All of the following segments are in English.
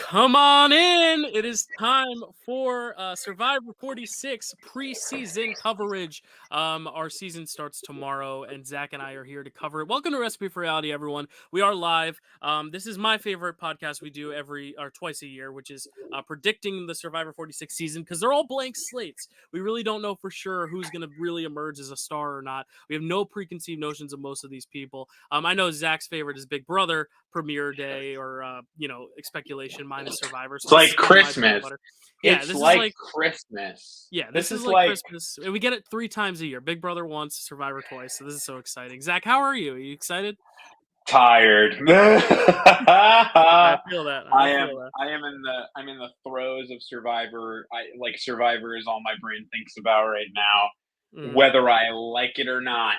Come on in. It is time for Survivor 46 preseason coverage. Our season starts tomorrow, and Zach and I are here to cover it. Welcome to Recipe for Reality, everyone. We are live. This is my favorite podcast we do twice a year, which is predicting the Survivor 46 season, because they're all blank slates. We really don't know for sure who's going to really emerge as a star or not. We have no preconceived notions of most of these people. I know Zach's favorite is Big Brother premiere day, or speculation minus Survivor. So it's like Christmas. Yeah, this is like Christmas. Yeah, this is like Christmas. We get it 3 times a year. Big Brother once, Survivor twice. So this is so exciting. Zach, how are you? Are you excited? Tired. I feel that. I'm in the throes of Survivor. Survivor is all my brain thinks about right now, whether I like it or not.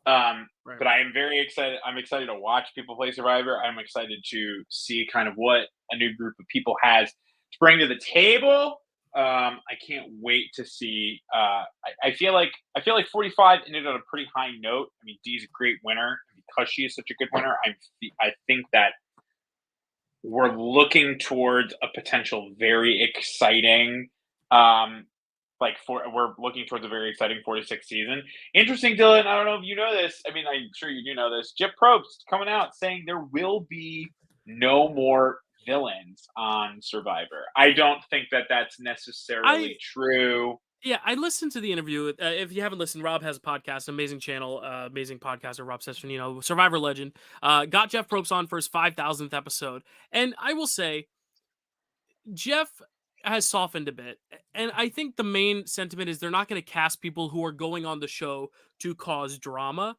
But I am very excited. I'm excited to watch people play Survivor. I'm excited to see kind of what a new group of people has to bring to the table. I can't wait to see. I feel like 45 ended on a pretty high note. I mean, Dee's a great winner. Because she is such a good winner, I think that we're looking towards a potential very exciting we're looking towards a very exciting 46 season. Interesting, Dylan. I don't know if you know this. I mean, I'm sure you do know this. Jeff Probst coming out saying there will be no more villains on Survivor. I don't think that that's necessarily true. Yeah, I listened to the interview. If you haven't listened, Rob has a podcast, amazing channel, amazing podcaster, Rob Session, Survivor legend. Got Jeff Probst on for his 5,000th episode. And I will say, Jeff has softened a bit. And I think the main sentiment is they're not going to cast people who are going on the show to cause drama.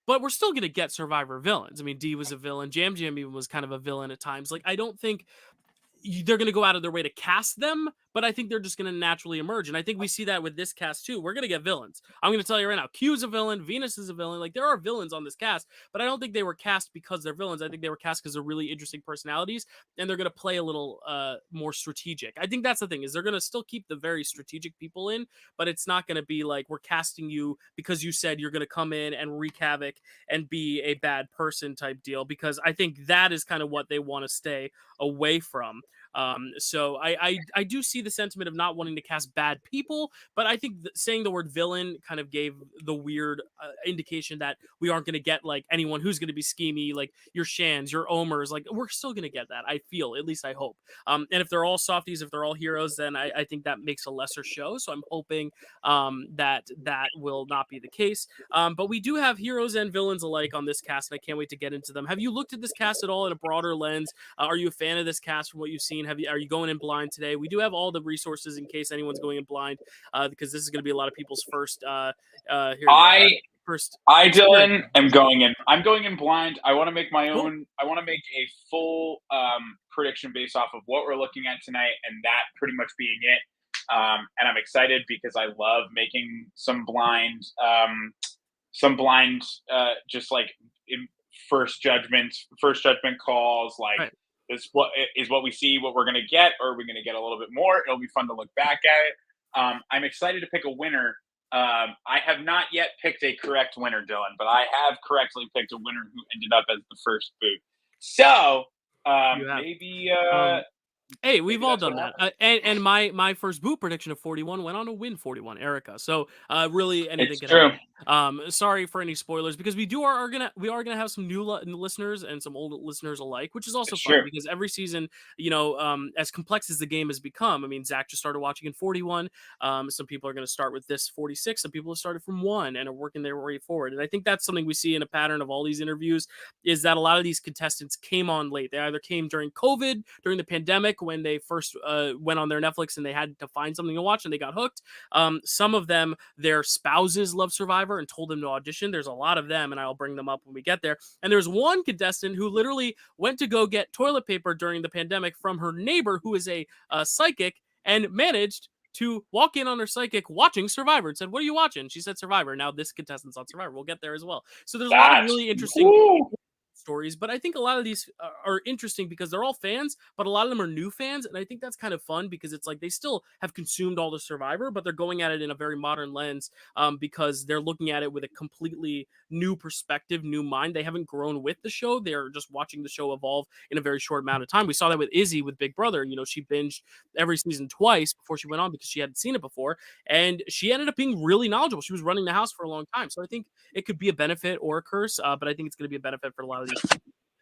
But we're still going to get Survivor villains. I mean, Dee was a villain. Jam Jam even was kind of a villain at times. Like, I don't think they're going to go out of their way to cast them, but I think they're just going to naturally emerge. And I think we see that with this cast too. We're going to get villains. I'm going to tell you right now, Q's a villain, Venus is a villain. Like, there are villains on this cast, but I don't think they were cast because they're villains. I think they were cast because they're really interesting personalities, and they're going to play a little more strategic. I think that's the thing, is they're going to still keep the very strategic people in, but it's not going to be like, we're casting you because you said you're going to come in and wreak havoc and be a bad person type deal, because I think that is kind of what they want to stay away from. So I do see the sentiment of not wanting to cast bad people, but I think saying the word villain kind of gave the weird indication that we aren't going to get like anyone who's going to be schemy, like your Shans, your Omers. Like, we're still going to get that. I feel, at least I hope. And if they're all softies, if they're all heroes, then I think that makes a lesser show. So I'm hoping that will not be the case. But we do have heroes and villains alike on this cast, and I can't wait to get into them. Have you looked at this cast at all in a broader lens? Are you a fan of this cast from what you've seen? Are you going in blind today? We do have all the resources in case anyone's going in blind, because this is going to be a lot of people's first. Dylan, am going in. I'm going in blind. I want to make my own. I want to make a full prediction based off of what we're looking at tonight, and that pretty much being it. And I'm excited because I love making some blind, just like in first judgment calls, like. Right. This is what we see, what we're going to get, or are we going to get a little bit more? It'll be fun to look back at it. I'm excited to pick a winner. I have not yet picked a correct winner, Dylan, but I have correctly picked a winner who ended up as the first boot. So maybe... Hey, we've all done that. And my first boot prediction of 41 went on to win 41, Erica. So really anything can happen. Sorry for any spoilers, because we are gonna have some new listeners and some old listeners alike, which is also fun because every season, as complex as the game has become. I mean, Zach just started watching in 41. Some people are going to start with this 46. Some people have started from 1 and are working their way forward. And I think that's something we see in a pattern of all these interviews, is that a lot of these contestants came on late. They either came during COVID, during the pandemic, when they first went on their Netflix and they had to find something to watch and they got hooked. Some of them, their spouses love Survivor and told them to audition. There's a lot of them, and I'll bring them up when we get there. And there's one contestant who literally went to go get toilet paper during the pandemic from her neighbor, who is a psychic, and managed to walk in on her psychic watching Survivor and said, "What are you watching?" She said Survivor. Now this contestant's on Survivor. We'll get there as well. So there's a lot of really interesting stories, but I think a lot of these are interesting because they're all fans, but a lot of them are new fans, and I think that's kind of fun because it's like they still have consumed all the Survivor, but they're going at it in a very modern lens because they're looking at it with a completely new perspective, new mind. They haven't grown with the show; they're just watching the show evolve in a very short amount of time. We saw that with Izzy with Big Brother. You know, she binged every season twice before she went on because she hadn't seen it before, and she ended up being really knowledgeable. She was running the house for a long time, so I think it could be a benefit or a curse, but I think it's going to be a benefit for a lot of these.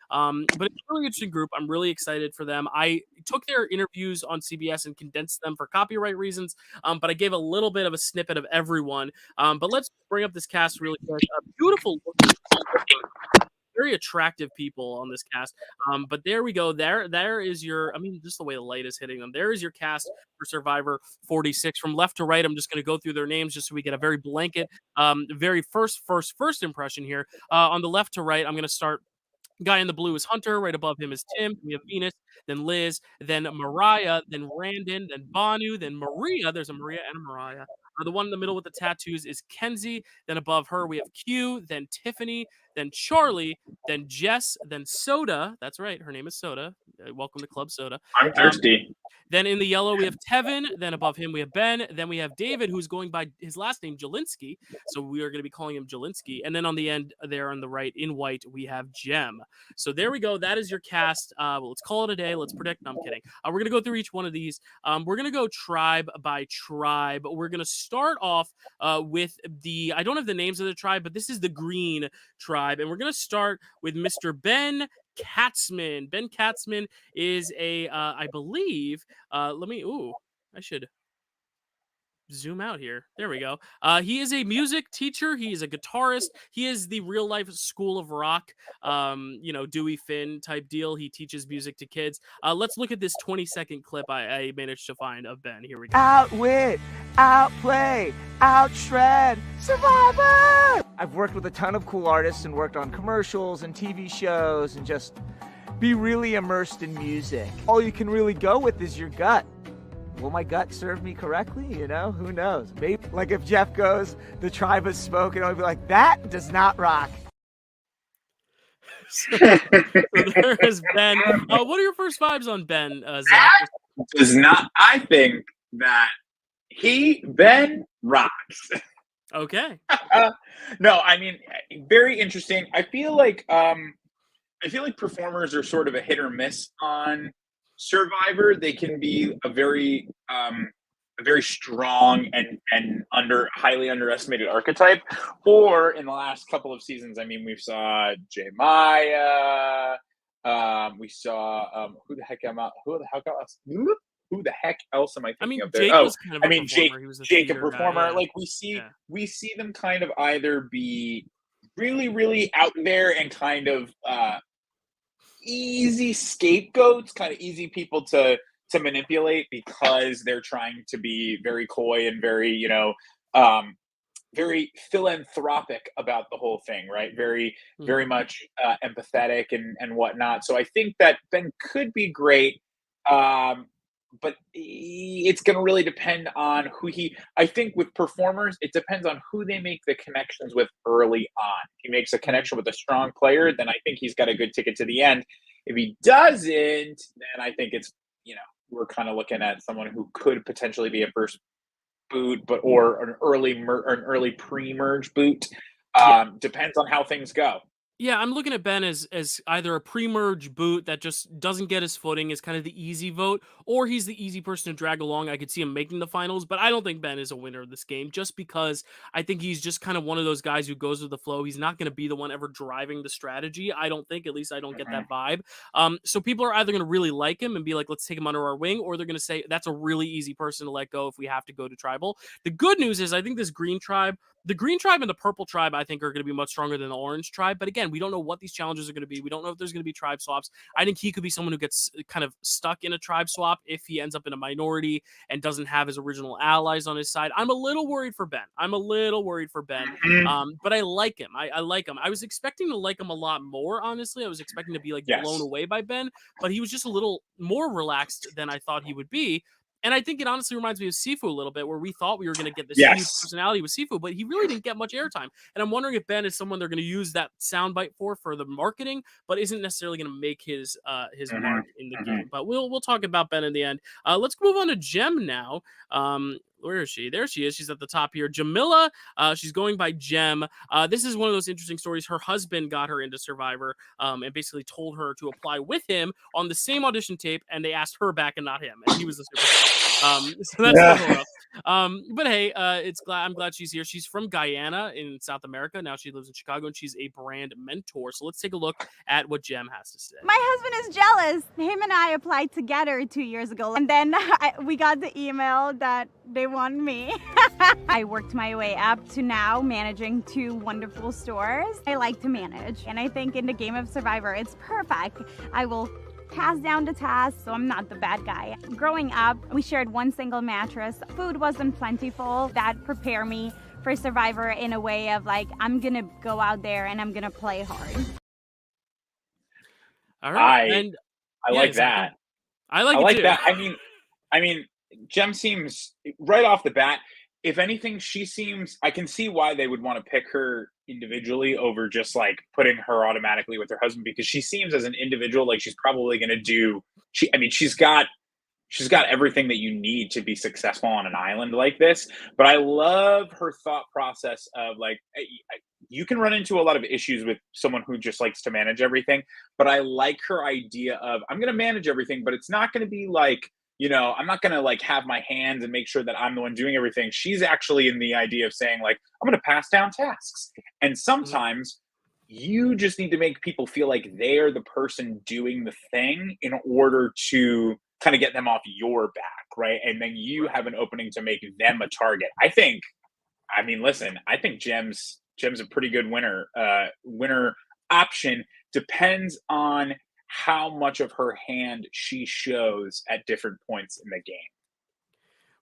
But it's a really interesting group. I'm really excited for them. I took their interviews on CBS and condensed them for copyright reasons, but I gave a little bit of a snippet of everyone. But let's bring up this cast really quick. Beautiful looking, very attractive people on this cast. But there we go. There is your, I mean, just the way the light is hitting them. There is your cast for Survivor 46. From left to right, I'm just going to go through their names just so we get a very blanket, very first impression here. On the left to right, I'm going to start. Guy in the blue is Hunter. Right above him is Tim. We have Venus, then Liz, then Mariah, then Randon, then Banu, then Maria. There's a Maria and a Mariah. The one in the middle with the tattoos is Kenzie. Then above her, we have Q, then Tiffany, then Charlie, then Jess, then Soda. That's right. Her name is Soda. Welcome to Club Soda. I'm thirsty. Then in the yellow, we have Tevin. Then above him, we have Ben. Then we have David, who's going by his last name, Jelinski. So we are going to be calling him Jelinski. And then on the end, there on the right, in white, we have Jem. So there we go. That is your cast. Well, let's call it a day. Let's predict. No, I'm kidding. We're going to go through each one of these. We're going to go tribe by tribe. We're going to start off with the, I don't have the names of the tribe, but this is the green tribe. And we're going to start with Mr. Ben Katzman. Ben Katzman is a, I believe, I should zoom out here. There we go. He is a music teacher. He is a guitarist. He is the real life School of Rock, Dewey Finn type deal. He teaches music to kids. Let's look at this 20-second clip I managed to find of Ben. Here we go. Outwit, outplay, outshred, Survivor! I've worked with a ton of cool artists and worked on commercials and TV shows and just be really immersed in music. All you can really go with is your gut. Will my gut serve me correctly? You know, who knows? Maybe, like if Jeff goes, the tribe has spoken, I'll be like, that does not rock. So there is Ben. What are your first vibes on Ben, Zach? Does not. I think that Ben rocks. Okay. No, I mean, very interesting. I feel like performers are sort of a hit or miss on Survivor. They can be a very strong and highly underestimated archetype. Or in the last couple of seasons, I mean, we saw J Maya. We saw who the heck else am I thinking of there? Jake was kind of Jake a performer. Like we see them kind of either be really, really out there and kind of easy scapegoats, kind of easy people to manipulate because they're trying to be very coy and very, very philanthropic about the whole thing, right? Very, very much empathetic and whatnot. So I think that Ben could be great. But it's going to really depend on I think with performers, it depends on who they make the connections with early on. If he makes a connection with a strong player, then I think he's got a good ticket to the end. If he doesn't, then I think it's, we're kind of looking at someone who could potentially be a first boot, or an early pre-merge boot. Depends on how things go. Yeah, I'm looking at Ben as either a pre-merge boot that just doesn't get his footing, is kind of the easy vote, or he's the easy person to drag along. I could see him making the finals, but I don't think Ben is a winner of this game just because I think he's just kind of one of those guys who goes with the flow. He's not going to be the one ever driving the strategy. I don't think, at least I don't get that vibe. So people are either going to really like him and be like, let's take him under our wing, or they're going to say that's a really easy person to let go if we have to go to tribal. The good news is I think this green tribe, the green tribe and the purple tribe, I think are going to be much stronger than the orange tribe. But again, we don't know what these challenges are going to be. We don't know if there's going to be tribe swaps. I think he could be someone who gets kind of stuck in a tribe swap if he ends up in a minority and doesn't have his original allies on his side. I'm a little worried for Ben. But I like him. I like him. I was expecting to like him a lot more, honestly. I was expecting to be blown away by Ben, but he was just a little more relaxed than I thought he would be. And I think it honestly reminds me of Sifu a little bit, where we thought we were going to get this huge Yes. personality with Sifu, but he really didn't get much airtime. And I'm wondering if Ben is someone they're going to use that soundbite for the marketing, but isn't necessarily going to make his mark in the game. But we'll talk about Ben in the end. Let's move on to Jem now. Where is she? There she is. She's at the top here. Jamila. She's going by Jem. This is one of those interesting stories. Her husband got her into Survivor, and basically told her to apply with him on the same audition tape, and they asked her back and not him, and he was the superstar. So that's a little rough. But hey, I'm glad she's here. She's from Guyana in South America. Now she lives in Chicago, and she's a brand mentor. So let's take a look at what Jem has to say. My husband is jealous. Him and I applied together 2 years ago, and then we got the email that they want me. I worked my way up to now managing 2 wonderful stores. I like to manage, and I think in the game of Survivor, it's perfect. I will pass down the tasks, so I'm not the bad guy. Growing up, we shared one single mattress. Food wasn't plentiful. That prepared me for Survivor in a way of like, I'm gonna go out there and I'm gonna play hard. All right. I like that. I like it too. that. I mean, Jem seems right off the bat. If anything, I can see why they would want to pick her individually over just like putting her automatically with her husband, because she seems as an individual like she's probably going to do. She's got everything that you need to be successful on an island like this. But I love her thought process of like, you can run into a lot of issues with someone who just likes to manage everything. But I like her idea of, I'm going to manage everything, but it's not going to be like, I'm not going to like have my hands and make sure that I'm the one doing everything. She's actually in the idea of saying like, I'm going to pass down tasks. And sometimes you just need to make people feel like they're the person doing the thing in order to kind of get them off your back, right? And then you have an opening to make them a target. I think Jem's a pretty good winner option. Depends on how much of her hand she shows at different points in the game.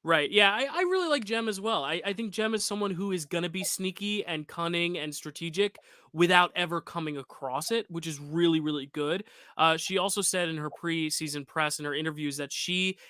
Right. Yeah, I really like Jem as well. I think Jem is someone who is going to be sneaky and cunning and strategic without ever coming across it, which is really, really good. She also said in her pre-season press and her interviews that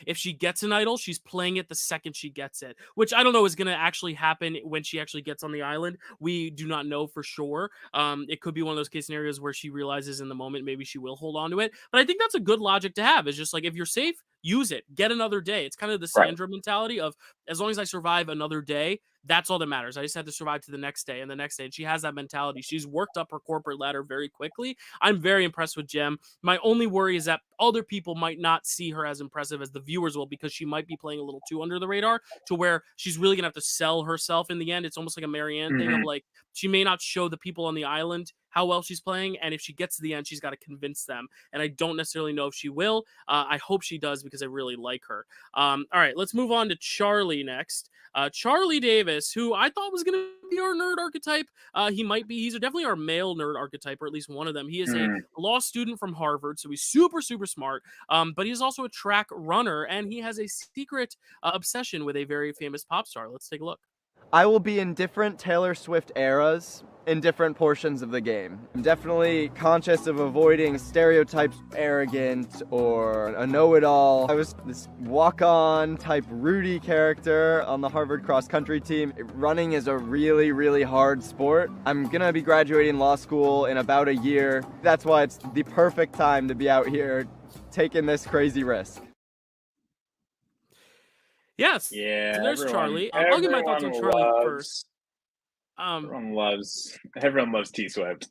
if she gets an idol, she's playing it the second she gets it, which I don't know is going to actually happen when she actually gets on the island. We do not know for sure. It could be one of those case scenarios where she realizes in the moment maybe she will hold on to it. But I think that's a good logic to have. It's just like, if you're safe, use it. Get another day. It's kind of the Sandra mentality of, as long as I survive another day, that's all that matters. I just had to survive to the next day and the next day. And she has that mentality. She's worked up her corporate ladder very quickly. I'm very impressed with Jem. My only worry is that other people might not see her as impressive as the viewers will, because she might be playing a little too under the radar, to where she's really going to have to sell herself in the end. It's almost like a Marianne thing of like, she may not show the people on the island how well she's playing, and if she gets to the end, she's got to convince them. And I don't necessarily know if she will. I hope she does, because I really like her. All right, let's move on to Charlie next. Charlie Davis, who I thought was going to be our nerd archetype. He might be. He's definitely our male nerd archetype, or at least one of them. He is a law student from Harvard, so he's super, super smart. But he's also a track runner, and he has a secret obsession with a very famous pop star. Let's take a look. I will be in different Taylor Swift eras in different portions of the game. I'm definitely conscious of avoiding stereotypes, arrogant or a know-it-all. I was this walk-on type Rudy character on the Harvard cross-country team. Running is a really, really hard sport. I'm gonna be graduating law school in about a year. That's why it's the perfect time to be out here taking this crazy risk. Yes. Yeah. So there's Charlie. I'll give my thoughts on Charlie first. Everyone loves T Swift.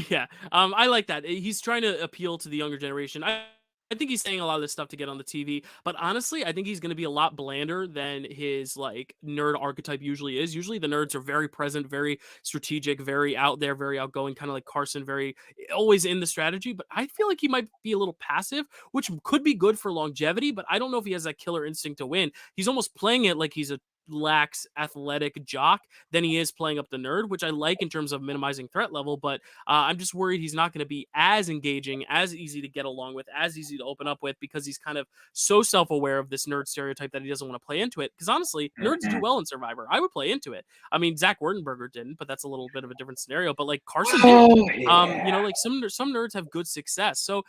Yeah. I like that. He's trying to appeal to the younger generation. I think he's saying a lot of this stuff to get on the TV, but honestly, I think he's going to be a lot blander than his like nerd archetype usually is. Usually the nerds are very present, very strategic, very out there, very outgoing, kind of like Carson, very always in the strategy. But I feel like he might be a little passive, which could be good for longevity, but I don't know if he has that killer instinct to win. He's almost playing it like he's a lacks athletic jock than he is playing up the nerd, which I like in terms of minimizing threat level. But I'm just worried he's not going to be as engaging, as easy to get along with, as easy to open up with, because he's kind of so self-aware of this nerd stereotype that he doesn't want to play into it. Because honestly, nerds do well in Survivor. I would play into it. I mean, Zach Wertenberger didn't, but that's a little bit of a different scenario. But like Carson did. You know, like some nerds have good success. So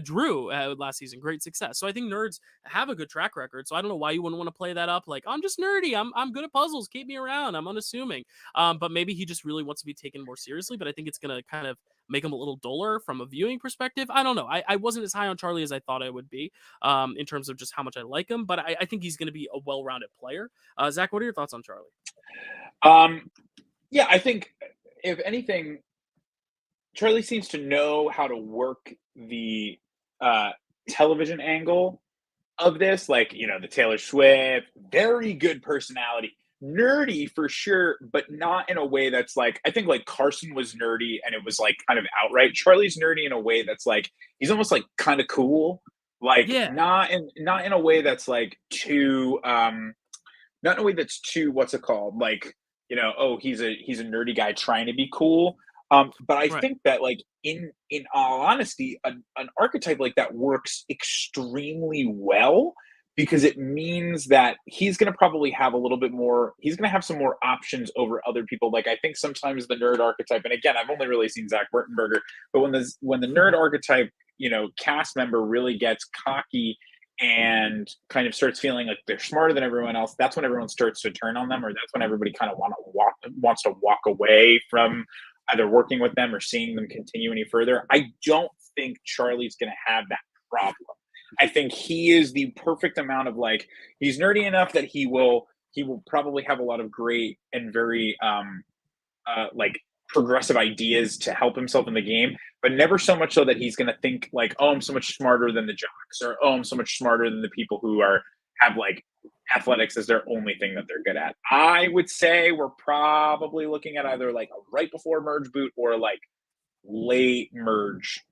Drew last season, great success. So I think nerds have a good track record. So I don't know why you wouldn't want to play that up. Like, I'm just nerdy. I'm good at puzzles. Keep me around. I'm unassuming. But maybe he just really wants to be taken more seriously. But I think it's gonna kind of make him a little duller from a viewing perspective. I don't know. I wasn't as high on Charlie as I thought I would be, in terms of just how much I like him. But I think he's gonna be a well-rounded player. Zach, what are your thoughts on Charlie? Yeah, I think if anything, Charlie seems to know how to work the television angle of this, like, you know, the Taylor Swift, very good personality, nerdy for sure, but not in a way that's like, I think like Carson was nerdy and it was like kind of outright. Charlie's nerdy in a way that's like, he's almost like kind of cool, like not in a way that's like too not in a way that's too, what's it called, like, you know, oh, he's a nerdy guy trying to be cool. But I think that, like, in all honesty, an archetype like that works extremely well, because it means that he's going to probably have a little bit more. He's going to have some more options over other people. Like, I think sometimes the nerd archetype, and again, I've only really seen Zach Wertenberger, but when the nerd archetype, you know, cast member really gets cocky and kind of starts feeling like they're smarter than everyone else, that's when everyone starts to turn on them, or that's when everybody kind of wants to walk away from either working with them or seeing them continue any further. I don't think Charlie's going to have that problem. I think he is the perfect amount of, like, he's nerdy enough that he will probably have a lot of great and very like progressive ideas to help himself in the game, but never so much so that he's going to think like, oh, I'm so much smarter than the jocks, or oh, I'm so much smarter than the people who have like athletics as their only thing that they're good at. I would say we're probably looking at either like a right before merge boot or like late merge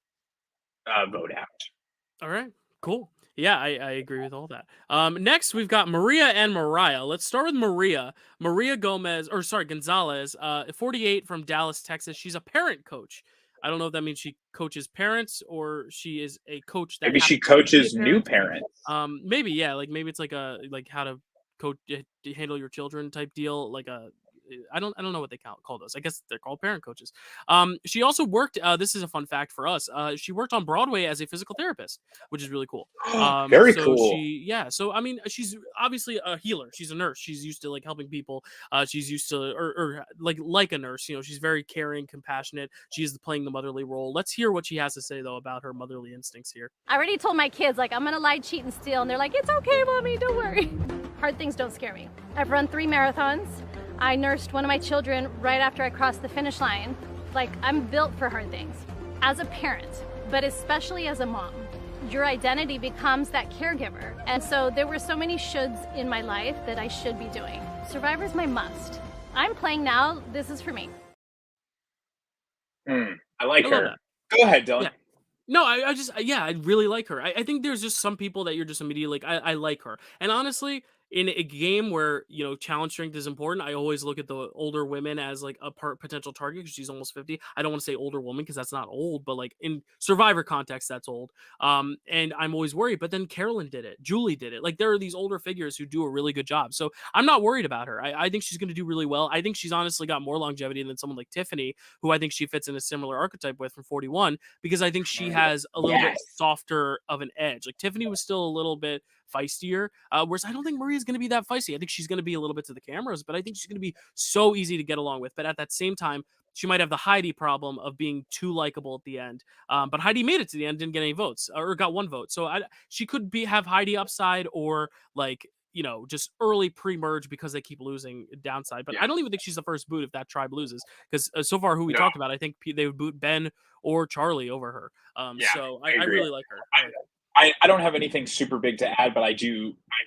vote out. All right, cool. Yeah, I agree with all that. Next, we've got Maria and Mariah. Let's start with Maria. Maria Gonzalez, 48, from Dallas, Texas. She's a parent coach. I don't know if that means she coaches parents or she is a coach that maybe she coaches new parents. Maybe, yeah, like maybe it's like how to coach, handle your children type deal, like a. I don't know what they call those. I guess they're called parent coaches. She also worked. This is a fun fact for us. She worked on Broadway as a physical therapist, which is really cool. Very so cool. So I mean, she's obviously a healer. She's a nurse. She's used to like helping people. She's used to, or like a nurse. You know, she's very caring, compassionate. She is playing the motherly role. Let's hear what she has to say though about her motherly instincts here. I already told my kids, like, I'm gonna lie, cheat, and steal, and they're like, it's okay, mommy, don't worry. Hard things don't scare me. I've run 3 marathons. I nursed one of my children right after I crossed the finish line. Like, I'm built for hard things. As a parent, but especially as a mom, your identity becomes that caregiver. And so there were so many shoulds in my life that I should be doing. Survivor's my must. I'm playing now. This is for me. I like her. Go ahead, Dylan. Yeah. No, I really like her. I think there's just some people that you're just immediately like, I like her. And honestly, in a game where, you know, challenge strength is important, I always look at the older women as like a potential target, because she's almost 50. I don't want to say older woman because that's not old, but like in Survivor context, that's old. And I'm always worried. But then Carolyn did it. Julie did it. Like, there are these older figures who do a really good job. So I'm not worried about her. I think she's going to do really well. I think she's honestly got more longevity than someone like Tiffany, who I think she fits in a similar archetype with from 41, because I think she has a little bit softer of an edge. Like, Tiffany was still a little bit feistier, whereas I don't think Maria's going to be that feisty. I think she's going to be a little bit to the cameras, but I think she's going to be so easy to get along with. But at that same time, she might have the Heidi problem of being too likable at the end. But Heidi made it to the end, didn't get any votes, or got 1 vote. So she could have Heidi upside, or like, you know, just early pre-merge because they keep losing downside. But I don't even think she's the first boot if that tribe loses, because so far who we talked about, I think they would boot Ben or Charlie over her. So I really like her. I don't have anything super big to add, but I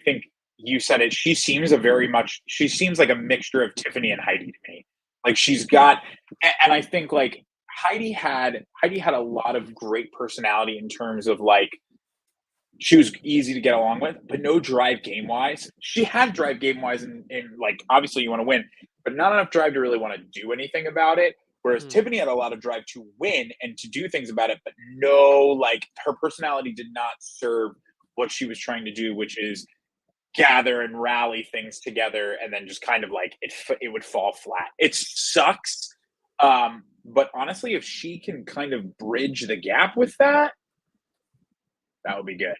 think you said it. She seems like a mixture of Tiffany and Heidi to me. Like, she's got, and I think like Heidi had a lot of great personality in terms of like She was easy to get along with, but no drive game wise. She had drive game wise, in like obviously you want to win, but not enough drive to really want to do anything about it. Whereas Tiffany had a lot of drive to win and to do things about it, but no, like her personality did not serve what she was trying to do, which is gather and rally things together, and then just kind of like it would fall flat. It sucks, but honestly, if she can kind of bridge the gap with that, that would be good.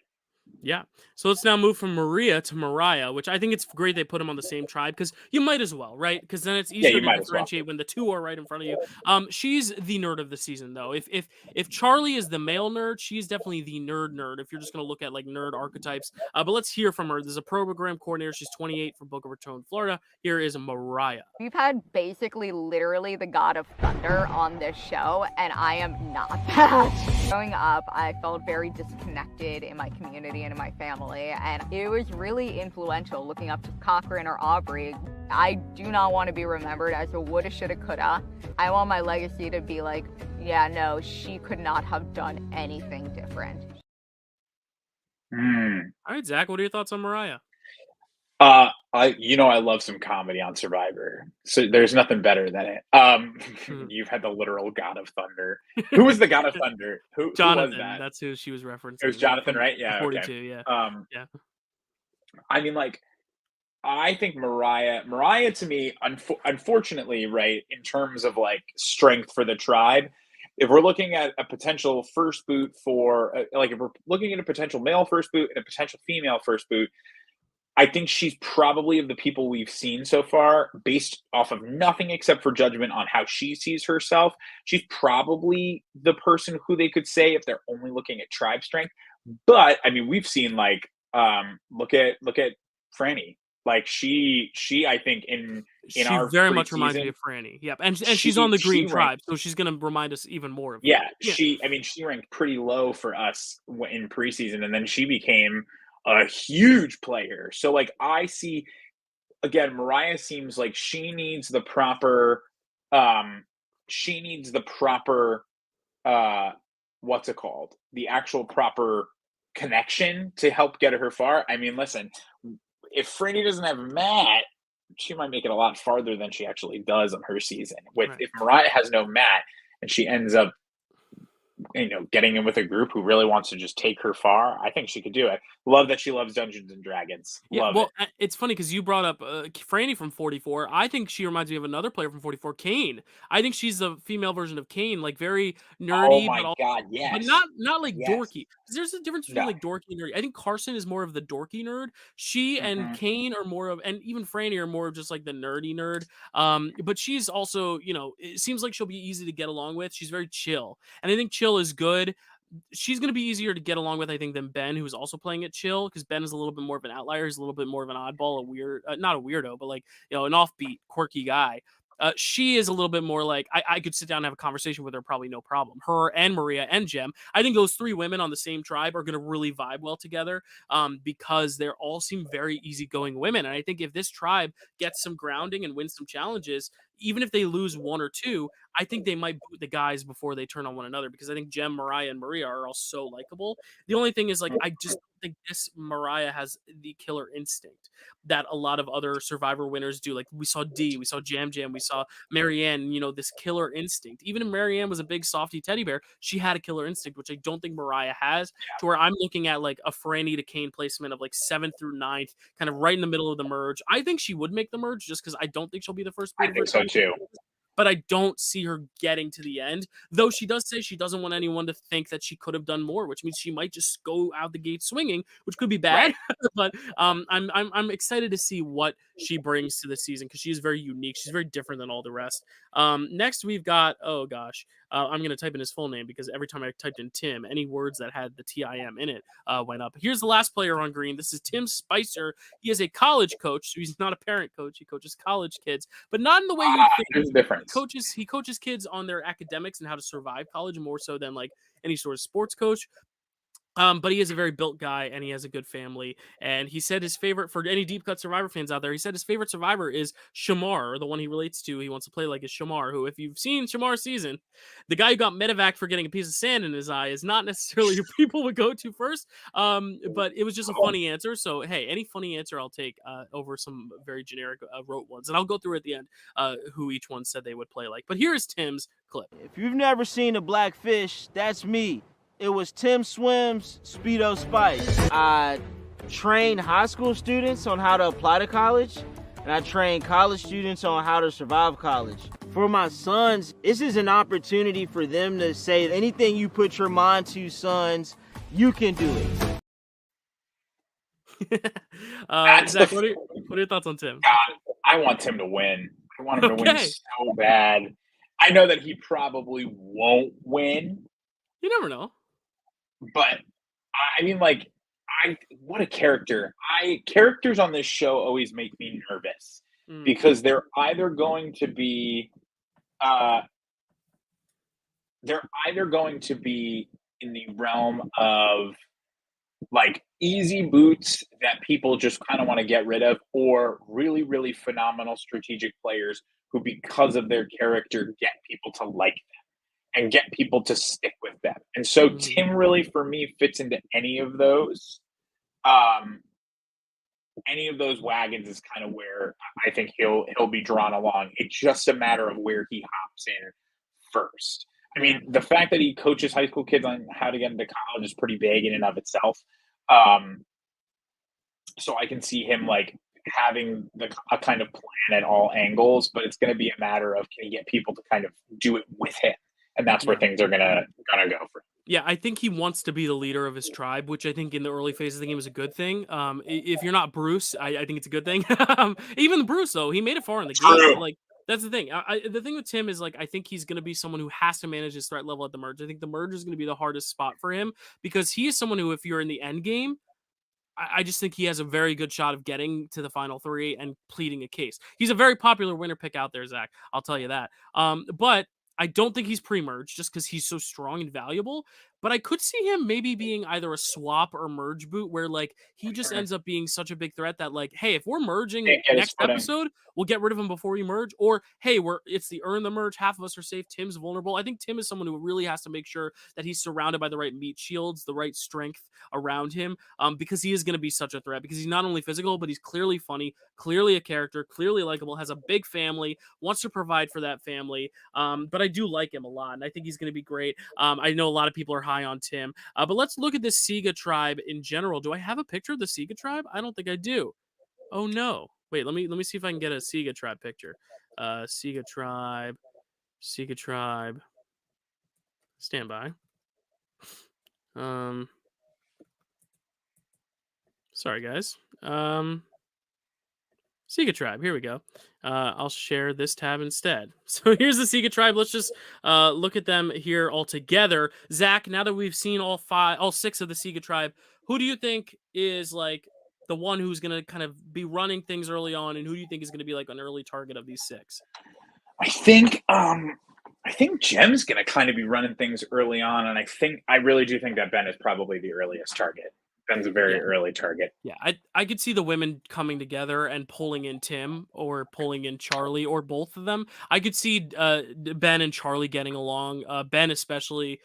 Yeah. So let's now move from Maria to Mariah, which I think it's great they put them on the same tribe because you might as well, right? Because then it's easier to differentiate when the two are right in front of you. She's the nerd of the season, though. If Charlie is the male nerd, she's definitely the nerd. If you're just gonna look at like nerd archetypes, but let's hear from her. There's a program coordinator. She's 28 from Boca Raton, Florida. Here is Mariah. We've had basically literally the god of thunder on this show, and I am not that. Growing up, I felt very disconnected in my community and in my family, and it was really influential looking up to Cochran or Aubrey. I do not want to be remembered as a woulda, shoulda, coulda. I want my legacy to be like, yeah, no, she could not have done anything different. All right, Zach, what are your thoughts on Mariah? I love some comedy on Survivor. So there's nothing better than it. You've had the literal God of Thunder. Who was the God of Thunder? Jonathan. Who was that? That's who she was referencing. It was Jonathan, right? Yeah. 42. Okay. Yeah. Yeah. I mean, like, I think Mariah to me, unfortunately, right, in terms of like strength for the tribe, if we're looking at a potential first boot for, like, if we're looking at a potential male first boot and a potential female first boot, I think she's probably, of the people we've seen so far, based off of nothing except for judgment on how she sees herself, she's probably the person who they could say if they're only looking at tribe strength. But I mean, we've seen like, look at Franny. Like she I think in our very much reminds me of Franny. Yep, and she's on the green tribe, so she's going to remind us even more of yeah, she ranked pretty low for us in preseason, and then she became a huge player. So like I see, again, Mariah seems like she needs the proper what's it called? The actual proper connection to help get her far. I mean, listen, if Franny doesn't have Matt, she might make it a lot farther than she actually does on her season. If Mariah has no Matt and she ends up, getting in with a group who really wants to just take her far, I think she could do it. Love that she loves Dungeons and Dragons. It's funny because you brought up Franny from 44. I think she reminds me of another player from 44, Kane. I think she's the female version of Kane, like very nerdy. Oh my God, yes. But not like dorky. There's a difference between like dorky and nerdy. I think Carson is more of the dorky nerd. She and Kane are more of, and even Franny are more of just like the nerdy nerd. But she's also, it seems like she'll be easy to get along with. She's very chill. And I think chill is good. She's going to be easier to get along with, I think, than Ben, who's also playing it chill, because Ben is a little bit more of an outlier. He's a little bit more of an oddball, not a weirdo, but like, an offbeat, quirky guy. She is a little bit more like, I could sit down and have a conversation with her, probably no problem. Her and Maria and Jem. I think those three women on the same tribe are going to really vibe well together because they all seem very easygoing women. And I think if this tribe gets some grounding and wins some challenges, even if they lose one or two, I think they might boot the guys before they turn on one another, because I think Jem, Mariah, and Maria are all so likable. The only thing is, like, I just think this Mariah has the killer instinct that a lot of other Survivor winners do. Like, we saw Dee, we saw Jam, we saw Marianne, this killer instinct. Even if Marianne was a big softy teddy bear, she had a killer instinct, which I don't think Mariah has, to where I'm looking at like a Franny to Kane placement of like 7th through 9th, kind of right in the middle of the merge. I think she would make the merge just because I don't think she'll be the first. I think so too. But I don't see her getting to the end, though she does say she doesn't want anyone to think that she could have done more, which means she might just go out the gate swinging, which could be bad. But I'm excited to see what she brings to the season, because she is very unique. She's very different than all the rest. Next we've got, I'm going to type in his full name, because every time I typed in Tim, any words that had the TIM in it went up. Here's the last player on green. This is Tim Spicer. He is a college coach, so he's not a parent coach. He coaches college kids, but not in the way you would think. There's a difference. He coaches kids on their academics and how to survive college more so than like any sort of sports coach. But he is a very built guy and he has a good family. And he said his favorite, for any Deep Cut Survivor fans out there, he said his favorite Survivor is Shamar, or the one he relates to. He wants to play like is Shamar, who, if you've seen Shamar's season, the guy who got medevac for getting a piece of sand in his eye is not necessarily who people would go to first. But it was just a funny answer. So, hey, any funny answer I'll take over some very generic rote ones. And I'll go through at the end who each one said they would play like. But here is Tim's clip. If you've never seen a black fish, that's me. It was Tim Swim's Speedo Spice. I train high school students on how to apply to college, and I train college students on how to survive college. For my sons, this is an opportunity for them to say anything you put your mind to, sons, you can do it. Zach, what are your thoughts on Tim? God, I want Tim to win. I want him to win so bad. I know that he probably won't win. You never know. But I mean, like, what a character. Characters on this show always make me nervous because they're either going to be in the realm of like easy boots that people just kind of want to get rid of, or really, really phenomenal strategic players who, because of their character, get people to like them and get people to stick with them. And so Tim really, for me, fits into any of those. Any of those wagons is kind of where I think he'll be drawn along. It's just a matter of where he hops in first. I mean, the fact that he coaches high school kids on how to get into college is pretty big in and of itself. So I can see him like having a kind of plan at all angles, but it's going to be a matter of, can he get people to kind of do it with him? And that's where things are gonna go for him. Yeah, I think he wants to be the leader of his tribe, which I think in the early phases of the game was a good thing. If you're not Bruce, I think it's a good thing. Even Bruce, though, he made it far in the game. Like, that's the thing. The thing with Tim is, like, I think he's going to be someone who has to manage his threat level at the merge. I think the merge is going to be the hardest spot for him because he is someone who, if you're in the end game, I just think he has a very good shot of getting to the final three and pleading a case. He's a very popular winner pick out there, Zach. I'll tell you that. But I don't think he's pre-merge just because he's so strong and valuable. But I could see him maybe being either a swap or merge boot where, like, he just ends up being such a big threat that, like, hey, if we're merging next episode, we'll get rid of him before we merge. Or, hey, it's the earn the merge. Half of us are safe. Tim's vulnerable. I think Tim is someone who really has to make sure that he's surrounded by the right meat shields, the right strength around him, because he is going to be such a threat because he's not only physical, but he's clearly funny, clearly a character, clearly likable, has a big family, wants to provide for that family. But I do like him a lot, and I think he's going to be great. I know a lot of people are high on Tim, but let's look at the Sega tribe in general. Do I have a picture of the Sega tribe? I don't think I do. Oh no! Wait, let me see if I can get a Sega tribe picture. Sega tribe. Stand by. Sorry guys. Sega tribe. Here we go. I'll share this tab instead. So here's the Sega tribe. Let's just look at them here all together. Zach, now that we've seen all six of the Sega tribe, who do you think is like the one who's going to kind of be running things early on, and who do you think is going to be like an early target of these six? I think Jem's going to kind of be running things early on, and I really do think that Ben is probably the earliest target. Ben's a very early target. Yeah, I could see the women coming together and pulling in Tim or pulling in Charlie or both of them. I could see Ben and Charlie getting along. Ben especially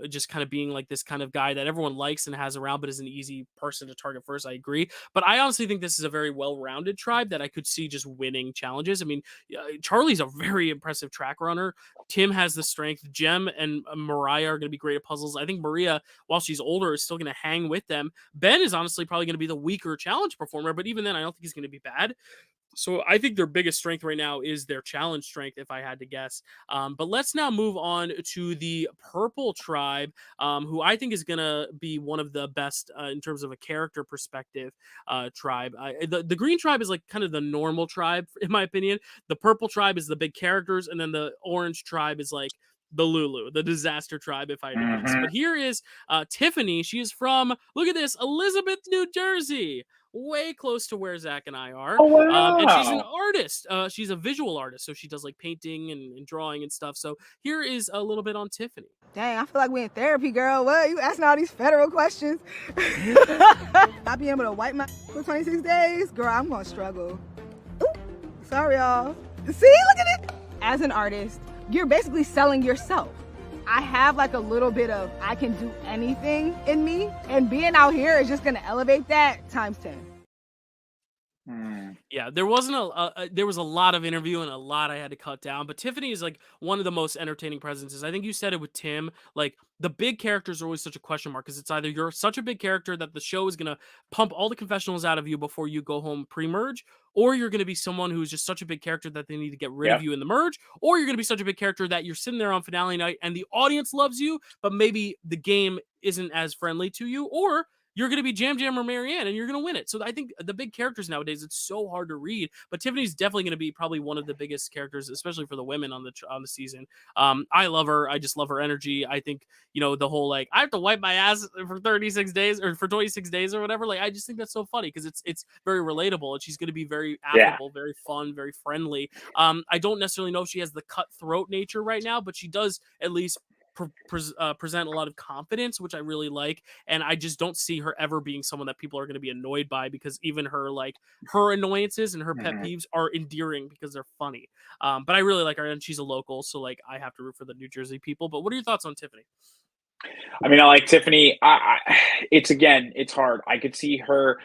just kind of being like this kind of guy that everyone likes and has around, but is an easy person to target first. I agree. But I honestly think this is a very well-rounded tribe that I could see just winning challenges. I mean, Charlie's a very impressive track runner. Tim has the strength. Jem and Mariah are going to be great at puzzles. I think Maria, while she's older, is still going to hang with them. Ben is honestly probably going to be the weaker challenge performer, but even then, I don't think he's going to be bad. So I think their biggest strength right now is their challenge strength, if I had to guess. But let's now move on to the purple tribe, who I think is going to be one of the best in terms of a character perspective tribe. The green tribe is like kind of the normal tribe, in my opinion. The purple tribe is the big characters, and then the orange tribe is like the Lulu, the disaster tribe, if I had to guess. But here is Tiffany. She is from, look at this, Elizabeth, New Jersey. way close to where Zach and I are. Oh, wow. And she's an artist. She's a visual artist, so she does like painting and drawing and stuff. So here is a little bit on Tiffany. Dang, I feel like we in therapy, girl. What? You asking all these federal questions? Not being able to wipe my for 26 days? Girl, I'm gonna struggle. Ooh, sorry, y'all. See, look at it. As an artist, you're basically selling yourself. I have like a little bit of I can do anything in me, and being out here is just gonna elevate that times 10. Yeah, there wasn't there was a lot of interview and a lot I had to cut down, but Tiffany is like one of the most entertaining presences. I think you said it with Tim, like the big characters are always such a question mark because it's either you're such a big character that the show is going to pump all the confessionals out of you before you go home pre-merge, or you're going to be someone who's just such a big character that they need to get rid of you in the merge, or you're going to be such a big character that you're sitting there on finale night and the audience loves you, but maybe the game isn't as friendly to you, or you're going to be Jam Jam or Marianne and you're going to win it. So I think the big characters nowadays, it's so hard to read, but Tiffany's definitely going to be probably one of the biggest characters, especially for the women on the season. I love her. I just love her energy. I think, you know, the whole, like, I have to wipe my ass for 36 days or for 26 days or whatever. Like, I just think that's so funny because it's very relatable and she's going to be very affable, very fun, very friendly. I don't necessarily know if she has the cutthroat nature right now, but she does at least present a lot of confidence, which I really like, and I just don't see her ever being someone that people are going to be annoyed by, because even her annoyances and her pet peeves are endearing because they're funny. But I really like her, and she's a local, so like I have to root for the New Jersey people. But what are your thoughts on Tiffany? I mean, I like Tiffany. It's hard. I could see her.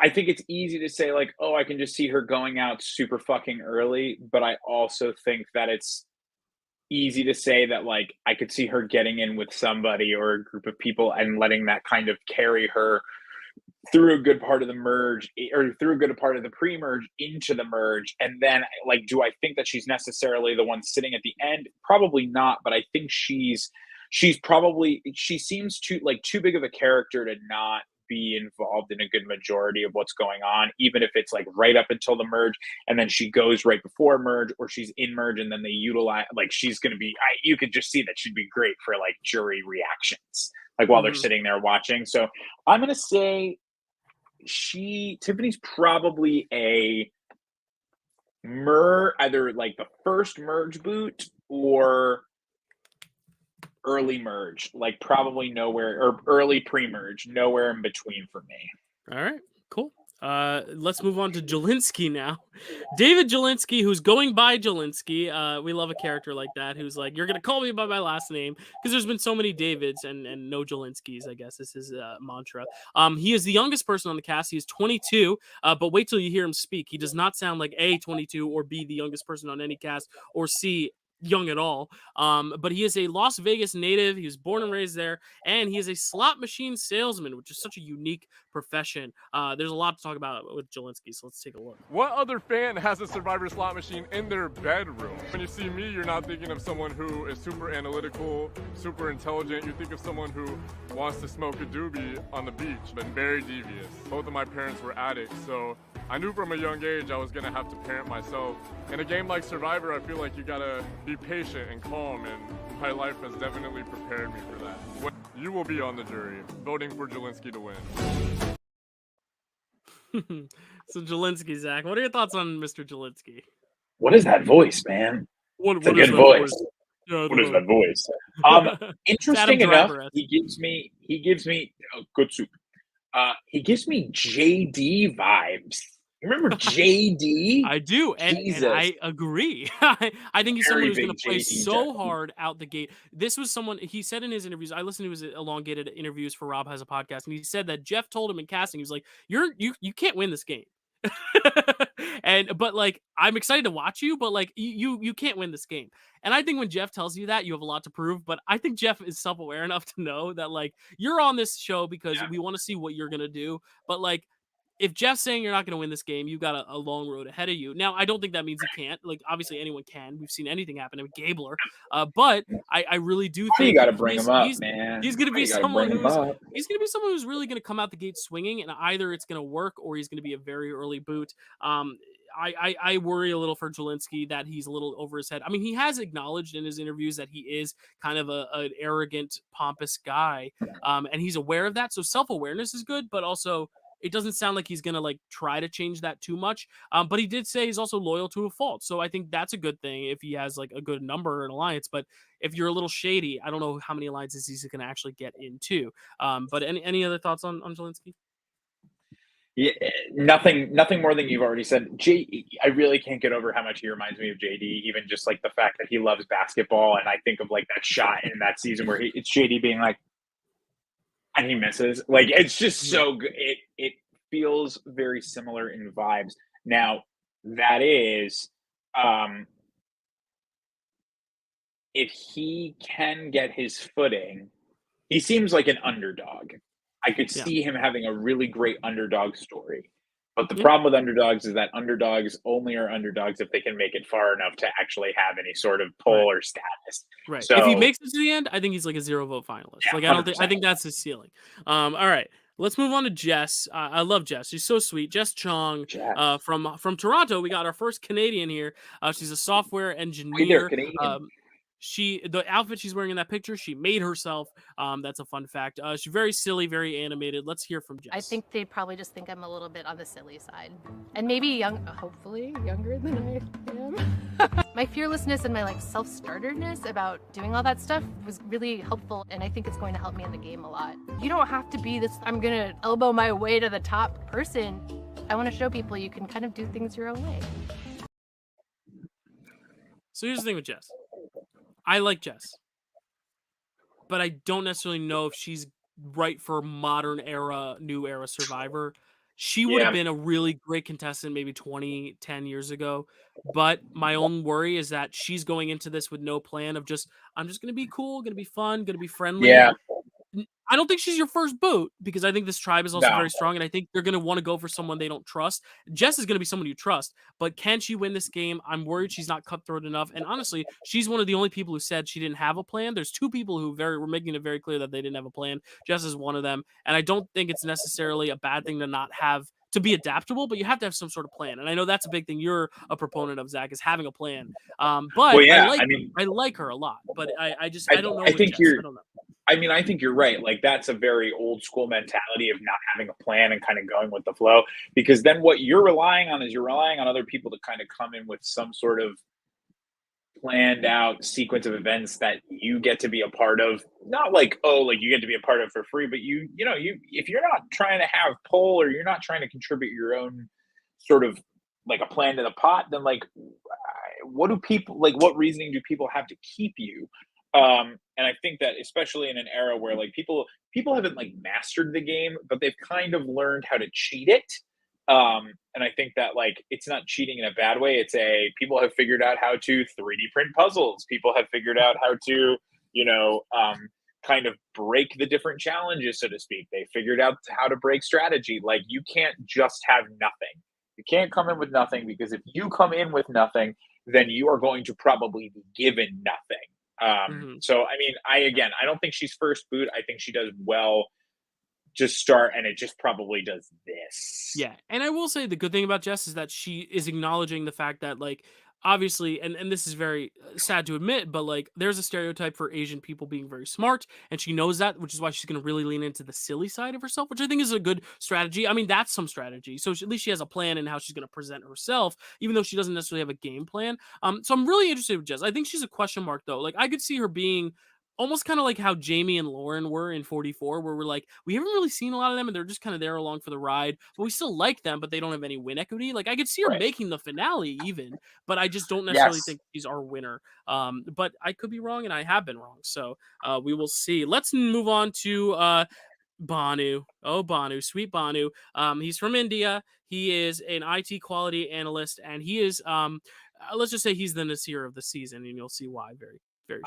I think it's easy to say like, oh, I can just see her going out super fucking early, but I also think that it's easy to say that like I could see her getting in with somebody or a group of people and letting that kind of carry her through a good part of the merge or through a good part of the pre-merge into the merge. And then like, do I think that she's necessarily the one sitting at the end? Probably not, but I think she seems too big of a character to not be involved in a good majority of what's going on, even if it's like right up until the merge and then she goes right before merge, or she's in merge and then they utilize, like, she's going to be, you could just see that she'd be great for like jury reactions, like while they're sitting there watching. So I'm going to say Tiffany's probably either like the first merge boot or early merge, like probably nowhere, or early pre-merge, nowhere in between for me. All right, cool. Let's move on to Jelinski now. David Jelinski, who's going by Jelinski. We love a character like that who's like, you're gonna call me by my last name, because there's been so many Davids and no Jelinskis, I guess is his mantra. He is the youngest person on the cast. He is 22, but wait till you hear him speak. He does not sound like A, 22, or B, the youngest person on any cast, or C, young at all. But he is a Las Vegas native. He was born and raised there, and he is a slot machine salesman, which is such a unique profession. There's a lot to talk about with Jelinski, so let's take a look. What other fan has a Survivor slot machine in their bedroom? When you see me, you're not thinking of someone who is super analytical, super intelligent. You think of someone who wants to smoke a doobie on the beach, but very devious. Both of my parents were addicts, so I knew from a young age I was gonna have to parent myself. In a game like Survivor, I feel like you gotta be patient and calm, and my life has definitely prepared me for that. You will be on the jury, voting for Jelinski to win. So Jelinski, Zach, what are your thoughts on Mr. Jelinski? What is that voice, man? What is that voice? Yeah, what is that voice? Interesting enough, he gives me good soup. He gives me JD vibes. You remember JD? I do, and I agree. I think he's someone who's going to play so hard out the gate. This was someone, he said in his interviews, I listened to his elongated interviews for Rob Has a Podcast, and he said that Jeff told him in casting, he was like, you can't win this game. But like, I'm excited to watch you, but like you can't win this game. And I think when Jeff tells you that, you have a lot to prove. But I think Jeff is self-aware enough to know that like you're on this show because we want to see what you're gonna do. But like, if Jeff's saying you're not going to win this game, you've got a long road ahead of you. Now, I don't think that means he can't. Like, obviously, anyone can. We've seen anything happen to Gabler. But I really do think you got to bring him up, man. He's going to be someone who's really going to come out the gate swinging, and either it's going to work or he's going to be a very early boot. I worry a little for Jelinski that he's a little over his head. I mean, he has acknowledged in his interviews that he is kind of an arrogant, pompous guy, and he's aware of that. So self-awareness is good, but also it doesn't sound like he's gonna like try to change that too much. But he did say he's also loyal to a fault, so I think that's a good thing if he has like a good number or an alliance. But if you're a little shady, I don't know how many alliances he's gonna actually get into. But any other thoughts on Zelensky? Yeah, nothing more than you've already said. I really can't get over how much he reminds me of JD, even just like the fact that he loves basketball. And I think of like that shot in that season where it's JD being like, and he misses. Like, it's just so good. It feels very similar in vibes. Now, that is, if he can get his footing, he seems like an underdog. I could see him having a really great underdog story. But the problem with underdogs is that underdogs only are underdogs if they can make it far enough to actually have any sort of pull or status. Right. So, if he makes it to the end, I think he's like a 0-vote finalist. Yeah, like I think that's his ceiling. All right. Let's move on to Jess. I love Jess. She's so sweet. Jess Chong from Toronto. We got our first Canadian here. She's a software engineer. The outfit she's wearing in that picture, she made herself. That's a fun fact. She's very silly, very animated. Let's hear from Jess. I think they probably just think I'm a little bit on the silly side, and maybe hopefully younger than I am. My fearlessness and my like self-starterness about doing all that stuff was really helpful, and I think it's going to help me in the game a lot. You don't have to be this, I'm gonna elbow my way to the top person. I want to show people you can kind of do things your own way. So here's the thing with Jess. I like Jess, but I don't necessarily know if she's right for modern era, new era Survivor. She would have been a really great contestant maybe 10 years ago. But my own worry is that she's going into this with no plan of I'm just going to be cool, going to be fun, going to be friendly. Yeah. I don't think she's your first boot because I think this tribe is also very strong, and I think they're going to want to go for someone they don't trust. Jess is going to be someone you trust, but can she win this game? I'm worried she's not cutthroat enough, and honestly, she's one of the only people who said she didn't have a plan. There's two people who were making it very clear that they didn't have a plan. Jess is one of them, and I don't think it's necessarily a bad thing to be adaptable, but you have to have some sort of plan. And I know that's a big thing you're a proponent of, Zach, is having a plan. But I like her a lot, but I don't know. I think I don't know. I think you're right. Like, that's a very old school mentality of not having a plan and kind of going with the flow, because then what you're relying on is you're relying on other people to kind of come in with some sort of planned out sequence of events that you get to be a part of. Not like, you get to be a part of for free, but you if you're not trying to have pull or you're not trying to contribute your own sort of like a plan to the pot, then like, what reasoning do people have to keep you? And I think that especially in an era where like people haven't like mastered the game, but they've kind of learned how to cheat it. And I think that like, it's not cheating in a bad way. People have figured out how to 3D print puzzles. People have figured out how to, kind of break the different challenges, so to speak. They figured out how to break strategy. Like, you can't just have nothing. You can't come in with nothing, because if you come in with nothing, then you are going to probably be given nothing. So, I mean, I don't think she's first boot. I think she does well just start, and it just probably does this. Yeah. And I will say the good thing about Jess is that she is acknowledging the fact that, like, obviously, and this is very sad to admit, but like, there's a stereotype for Asian people being very smart, and she knows that, which is why she's going to really lean into the silly side of herself, which I think is a good strategy. I mean, that's some strategy. So at least she has a plan in how she's going to present herself, even though she doesn't necessarily have a game plan. So I'm really interested with Jess. I think she's a question mark, though. Like, I could see her being almost kind of like how Jamie and Lauren were in 44, where we're like, we haven't really seen a lot of them, and they're just kind of there along for the ride, but we still like them, but they don't have any win equity. Like, I could see her making the finale even, but I just don't necessarily think she's our winner. But I could be wrong, and I have been wrong. So we will see. Let's move on to Bhanu. Oh, Bhanu, sweet Bhanu. He's from India. He is an IT quality analyst, and he is, let's just say he's the Nasir of the season, and you'll see why very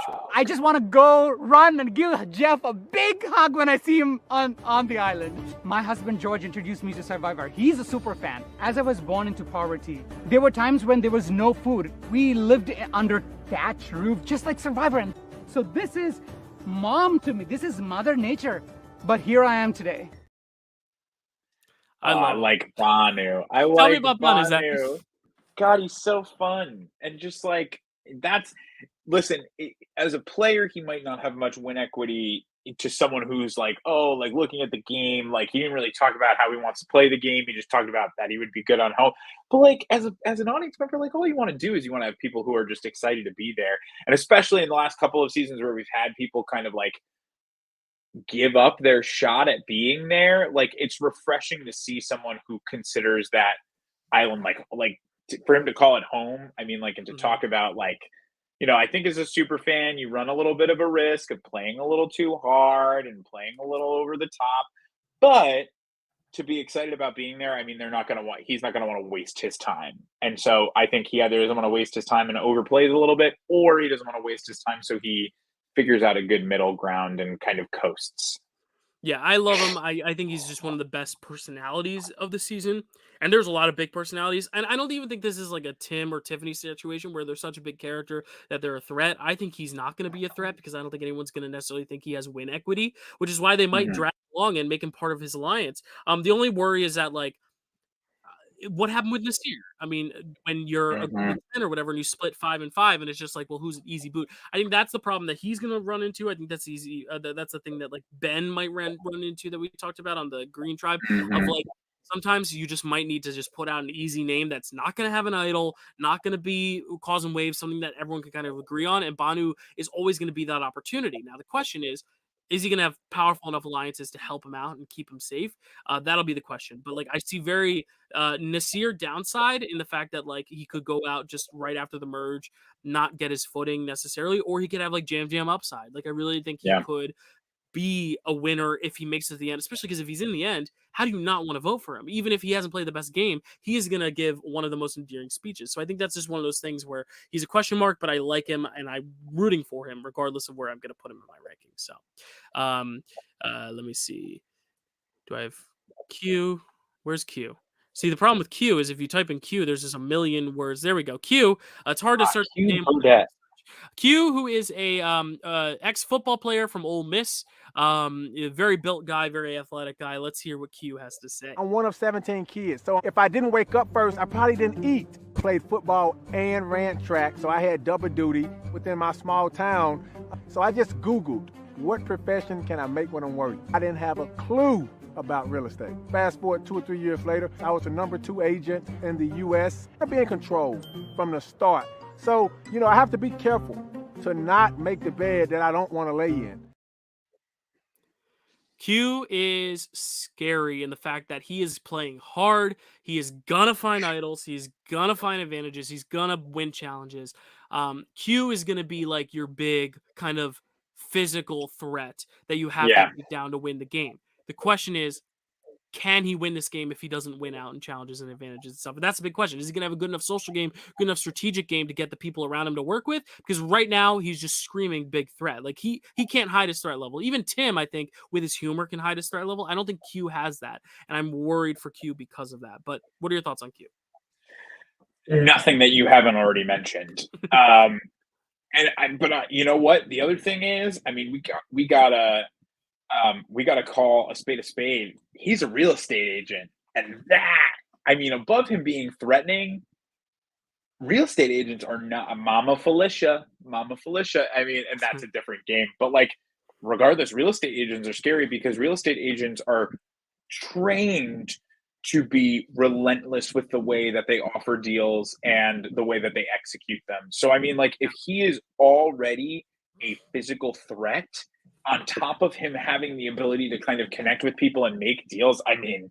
short. I just want to go run and give Jeff a big hug when I see him on the island. My husband George introduced me to Survivor. He's a super fan. As I was born into poverty, there were times when there was no food. We lived under thatched roof, just like Survivor. And so this is mom to me. This is Mother Nature. But here I am today. I like Bhanu. Tell me about Bhanu, Zach. God, he's so fun. And just like, listen, as a player, he might not have much win equity to someone who's like, oh, like looking at the game, like he didn't really talk about how he wants to play the game. He just talked about that he would be good on home. But like as an audience member, like all you want to do is you want to have people who are just excited to be there. And especially in the last couple of seasons where we've had people kind of like give up their shot at being there, like it's refreshing to see someone who considers that island for him to call it home. I mean, like, and to talk about like, I think as a super fan, you run a little bit of a risk of playing a little too hard and playing a little over the top. But to be excited about being there, I mean, he's not going to want to waste his time. And so I think he either doesn't want to waste his time and overplays a little bit, or he doesn't want to waste his time. So he figures out a good middle ground and kind of coasts. Yeah, I love him. I think he's just one of the best personalities of the season. And there's a lot of big personalities. And I don't even think this is like a Tim or Tiffany situation where they're such a big character that they're a threat. I think he's not going to be a threat because I don't think anyone's going to necessarily think he has win equity, which is why they might drag along and make him part of his alliance. The only worry is that, like, what happened with Nasir? I mean, when you're a group of 10 or whatever, and you split 5 and 5, and it's just like, well, who's an easy boot? I think that's the problem that he's going to run into. I think that's easy. That's the thing that like Ben might run into that we talked about on the Green Tribe of like, sometimes you just might need to just put out an easy name that's not going to have an idol, not going to be causing waves, something that everyone can kind of agree on. And Banu is always going to be that opportunity. Now, the question is he going to have powerful enough alliances to help him out and keep him safe? That'll be the question. But like, I see very Nasir downside in the fact that like he could go out just right after the merge, not get his footing necessarily, or he could have like Jam upside. Like I really think he could be a winner if he makes it to the end, especially because if he's in the end, how do you not want to vote for him? Even if he hasn't played the best game, he is going to give one of the most endearing speeches. So I think that's just one of those things where he's a question mark, but I like him and I'm rooting for him regardless of where I'm going to put him in my rankings. So let me see. Do I have Q? Where's Q? See, the problem with Q is if you type in Q, there's just a million words. There we go. Q. It's hard to search the name. Q, who is a ex-football player from Ole Miss, a very built guy, very athletic guy. Let's hear what Q has to say. I'm one of 17 kids, so if I didn't wake up first, I probably didn't eat. Played football and ran track, so I had double duty within my small town. So I just Googled, what profession can I make when I'm working? I didn't have a clue about real estate. Fast forward 2 or 3 years later, I was the #2 agent in the U.S. I'd be in control from the start. So, I have to be careful to not make the bed that I don't want to lay in. Q is scary in the fact that he is playing hard. He is gonna find idols. He's gonna find advantages. He's gonna win challenges. Q is gonna be like your big kind of physical threat that you have to beat down to win the game. The question is, can he win this game if he doesn't win out in challenges and advantages and stuff? But that's a big question. Is he going to have a good enough social game, good enough strategic game to get the people around him to work with? Because right now he's just screaming big threat. Like he can't hide his threat level. Even Tim, I think, with his humor can hide his threat level. I don't think Q has that. And I'm worried for Q because of that. But what are your thoughts on Q? Nothing that you haven't already mentioned. But you know what? The other thing is, I mean, we got to call a spade. He's a real estate agent. And that, I mean, above him being threatening, real estate agents are not Mama Felicia. I mean, and that's a different game. But like, regardless, real estate agents are scary because real estate agents are trained to be relentless with the way that they offer deals and the way that they execute them. So, I mean, like, if he is already a physical threat, on top of him having the ability to kind of connect with people and make deals, I mean,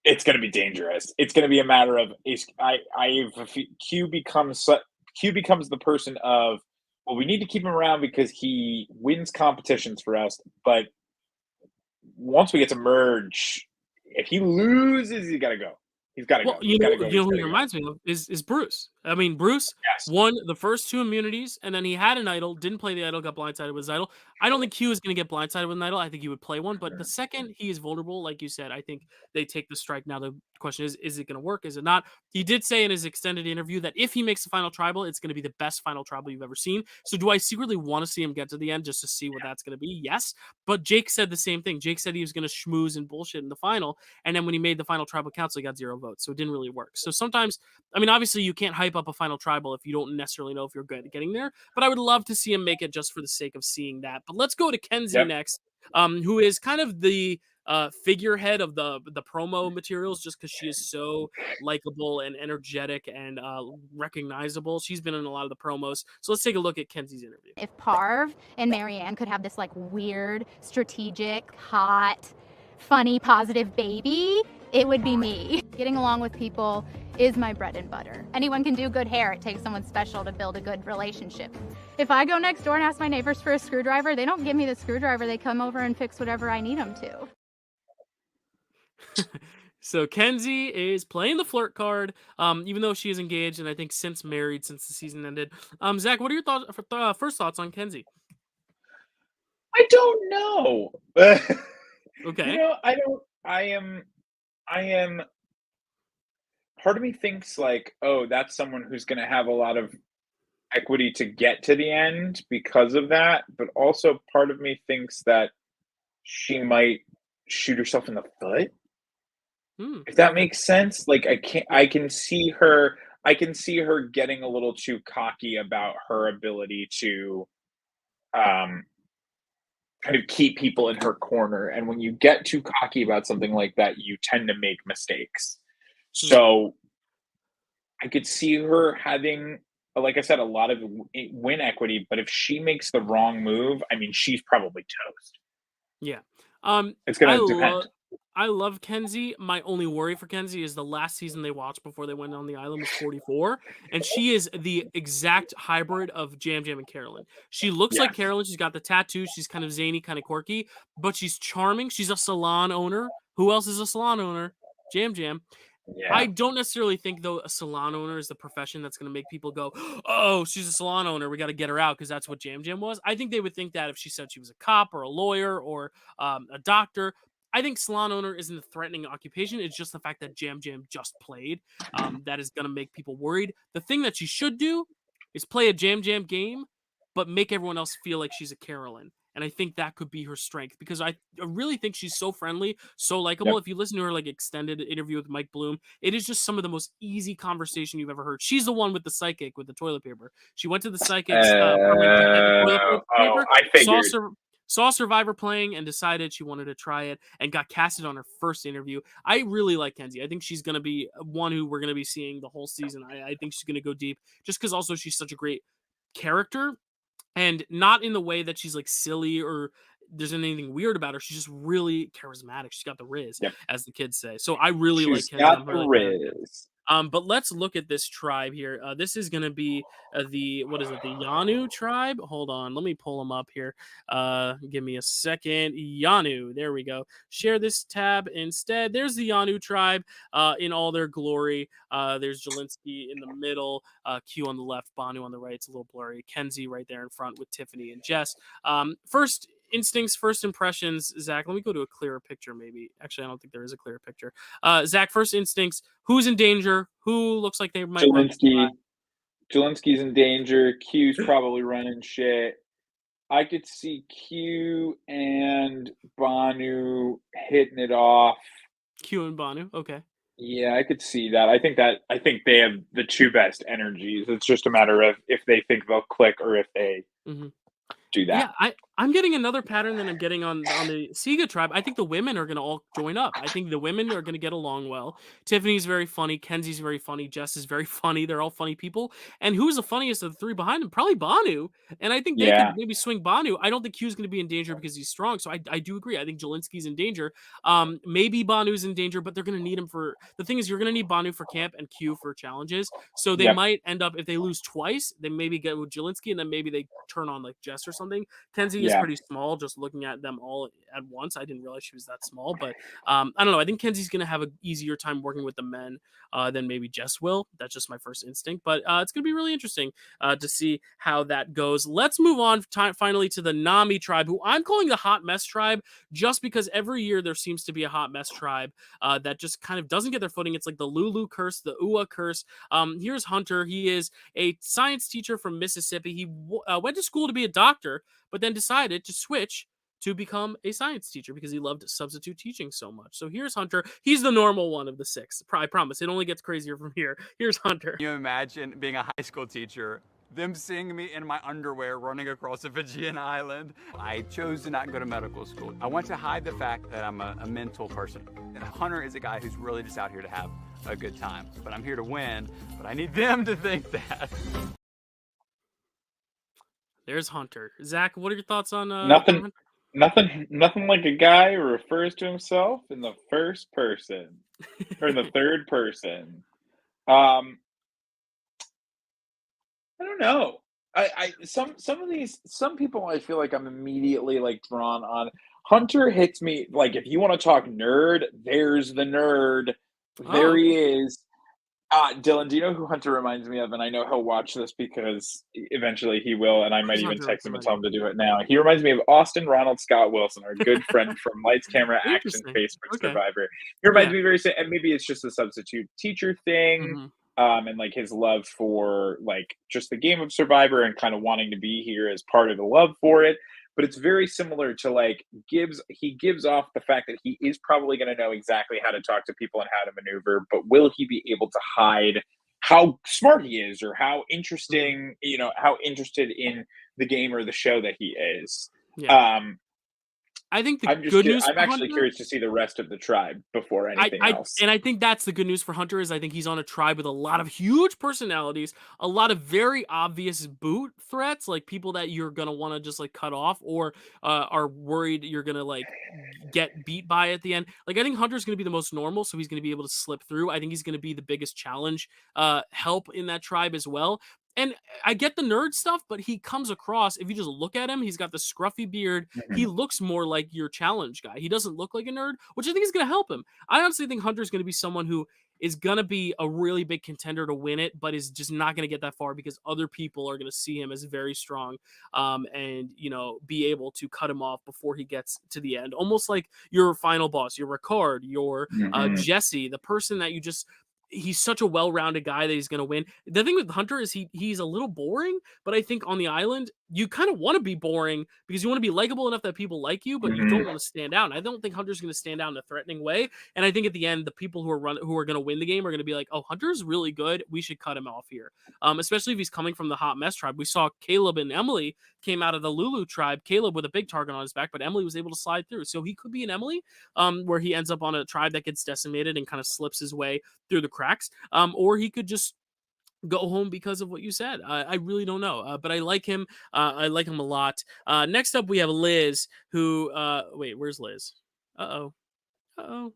it's going to be dangerous. It's going to be a matter of Q becomes the person of, well, we need to keep him around because he wins competitions for us. But once we get to merge, if he loses, he's got to go. He's got to go. You know who he reminds me of is Bruce. I mean, Bruce won the first 2 immunities, and then he had an idol, didn't play the idol, got blindsided with his idol. I don't think Q is going to get blindsided with an idol. I think he would play one, but the second he is vulnerable, like you said, I think they take the strike. Now the question is it going to work? Is it not? He did say in his extended interview that if he makes the final tribal, it's going to be the best final tribal you've ever seen. So do I secretly want to see him get to the end just to see what that's going to be? Yes. But Jake said the same thing. Jake said he was going to schmooze and bullshit in the final, and then when he made the final tribal council, he got 0 votes. So it didn't really work. So sometimes, I mean, obviously you can't hype hype up a final tribal if you don't necessarily know if you're good at getting there. But I would love to see him make it just for the sake of seeing that. But let's go to Kenzie next, who is kind of the figurehead of the promo materials, just because she is so likable and energetic and recognizable. She's been in a lot of the promos. So let's take a look at Kenzie's interview. If Parv and Marianne could have this like weird, strategic, hot, funny, positive baby, it would be me. Getting along with people is my bread and butter. Anyone can do good hair. It takes someone special to build a good relationship. If I go next door and ask my neighbors for a screwdriver, they don't give me the screwdriver. They come over and fix whatever I need them to. So Kenzie is playing the flirt card, even though she is engaged, and I think since married since the season ended. Zach, what are your thoughts? First thoughts on Kenzie? I don't know. Okay. You know, I am. Part of me thinks like, oh, that's someone who's going to have a lot of equity to get to the end because of that. But also, part of me thinks that she might shoot herself in the foot. If that makes sense. Like I can see her getting a little too cocky about her ability to kind of keep people in her corner. And when you get too cocky about something like that, you tend to make mistakes. So I could see her having, like I said, a lot of win equity, but if she makes the wrong move, I mean, she's probably toast. Yeah. It's going to depend. I love Kenzie. My only worry for Kenzie is the last season they watched before they went on the island was 44, and she is the exact hybrid of Jam Jam and Carolyn. She looks like Carolyn. She's got the tattoo. She's kind of zany, kind of quirky, but she's charming. She's a salon owner. Who else is a salon owner? Jam Jam. Yeah. I don't necessarily think, though, a salon owner is the profession that's going to make people go, oh, she's a salon owner. We got to get her out because that's what Jam Jam was. I think they would think that if she said she was a cop or a lawyer or a doctor. I think salon owner isn't a threatening occupation. It's just the fact that Jam Jam just played that is going to make people worried. The thing that she should do is play a Jam Jam game, but make everyone else feel like she's a Carolyn. And I think that could be her strength because I really think she's so friendly, so likable. If you listen to her like extended interview with Mike Bloom, it is just some of the most easy conversation you've ever heard. She's the one with the psychic with the toilet paper. She went to the psychic's apartment to get the toilet paper. I figured. Saw Survivor playing and decided she wanted to try it and got casted on her first interview. I really like Kenzie. I think she's going to be one who we're going to be seeing the whole season. I think she's going to go deep just because also she's such a great character. And not in the way that she's like silly or there's anything weird about her. She's just really charismatic. She's got the Riz, as the kids say. So I really like Kenzie. Got the Riz. But let's look at this tribe here. This is going to be the Yanu tribe. Hold on. Let me pull them up here. Give me a second. Yanu. There we go. Share this tab instead. There's the Yanu tribe in all their glory. There's Jelinski in the middle. Q on the left. Banu on the right. It's a little blurry. Kenzie right there in front with Tiffany and Jess. First instincts, first impressions. Zach, let me go to a clearer picture maybe. Actually, I don't think there is a clearer picture. Zach, first instincts. Who's in danger? Who looks like they might... Jelinski's in danger. Q's probably running shit. I could see Q and Banu hitting it off. Q and Banu, okay. Yeah, I could see that. I think they have the two best energies. It's just a matter of if they think they'll click or if they do that. Yeah, I'm getting another pattern than I'm getting on the Sega tribe. I think the women are going to all join up. I think the women are going to get along well. Tiffany's very funny. Kenzie's very funny. Jess is very funny. They're all funny people. And who's the funniest of the three behind them? Probably Banu. And I think they could maybe swing Banu. I don't think Q's going to be in danger because he's strong. So I do agree. I think Jelinski's in danger. Maybe Banu's in danger, but they're going to need him for... The thing is, you're going to need Banu for camp and Q for challenges. So they might end up, if they lose twice, they maybe get with Jelinski and then maybe they turn on like Jess or something. Kenzie is pretty small, just looking at them all at once. I didn't realize she was that small, but I don't know. I think Kenzie's going to have an easier time working with the men than maybe Jess will. That's just my first instinct, but it's going to be really interesting to see how that goes. Let's move on finally to the Nami tribe, who I'm calling the hot mess tribe, just because every year there seems to be a hot mess tribe that just kind of doesn't get their footing. It's like the Lulu curse, the Ua curse. Here's Hunter. He is a science teacher from Mississippi. He went to school to be a doctor, but then decided to switch to become a science teacher because he loved substitute teaching so much. So here's Hunter. He's the normal one of the 6. I promise. It only gets crazier from here. Here's Hunter. Can you imagine being a high school teacher, them seeing me in my underwear running across a Fijian island? I chose to not go to medical school. I want to hide the fact that I'm a mental person. And Hunter is a guy who's really just out here to have a good time. But I'm here to win, but I need them to think that. There's Hunter. Zach, what are your thoughts on Nothing Hunter? like a guy who refers to himself in the first person or in the third person. I don't know. Some people I feel like I'm immediately like drawn on. Hunter hits me like, if you want to talk nerd, there's the nerd. There he is. Dylan, do you know who Hunter reminds me of? And I know he'll watch this because eventually he will, and I might even text him and tell him to do it now. He reminds me of Austin Ronald Scott Wilson, our good friend from Lights, Camera, Action, Facebook Survivor. He reminds me very, and maybe it's just a substitute teacher thing, and like his love for like just the game of Survivor and kind of wanting to be here as part of the love for it. But it's very similar to like he gives off the fact that he is probably going to know exactly how to talk to people and how to maneuver, but will he be able to hide how smart he is or how interesting, how interested in the game or the show that he is? Yeah. I think the good news. I'm actually curious to see the rest of the tribe before anything else. And I think that's the good news for Hunter is I think he's on a tribe with a lot of huge personalities, a lot of very obvious boot threats, like people that you're gonna want to just like cut off or are worried you're gonna like get beat by at the end. Like I think Hunter's gonna be the most normal, so he's gonna be able to slip through. I think he's gonna be the biggest challenge, help in that tribe as well. And I get the nerd stuff, but he comes across, if you just look at him, he's got the scruffy beard. He looks more like your challenge guy. He doesn't look like a nerd, which I think is going to help him. I honestly think Hunter's going to be someone who is going to be a really big contender to win it, but is just not going to get that far because other people are going to see him as very strong and, be able to cut him off before he gets to the end. Almost like your final boss, your Ricard, your Jesse, the person that you just... He's such a well-rounded guy that he's going to win. The thing with Hunter is he's a little boring, but I think on the island, you kind of want to be boring because you want to be likable enough that people like you, but you don't want to stand out. And I don't think Hunter's going to stand out in a threatening way. And I think at the end, the people who are going to win the game are going to be like, oh, Hunter's really good. We should cut him off here. Especially if he's coming from the Hot Mess tribe. We saw Caleb and Emily came out of the Lulu tribe. Caleb with a big target on his back, but Emily was able to slide through. So he could be an Emily where he ends up on a tribe that gets decimated and kind of slips his way through the cracks. Or he could just go home because of what you said. I really don't know, but I like him. I like him a lot. Next up, we have Liz, who... wait, where's Liz? Uh-oh.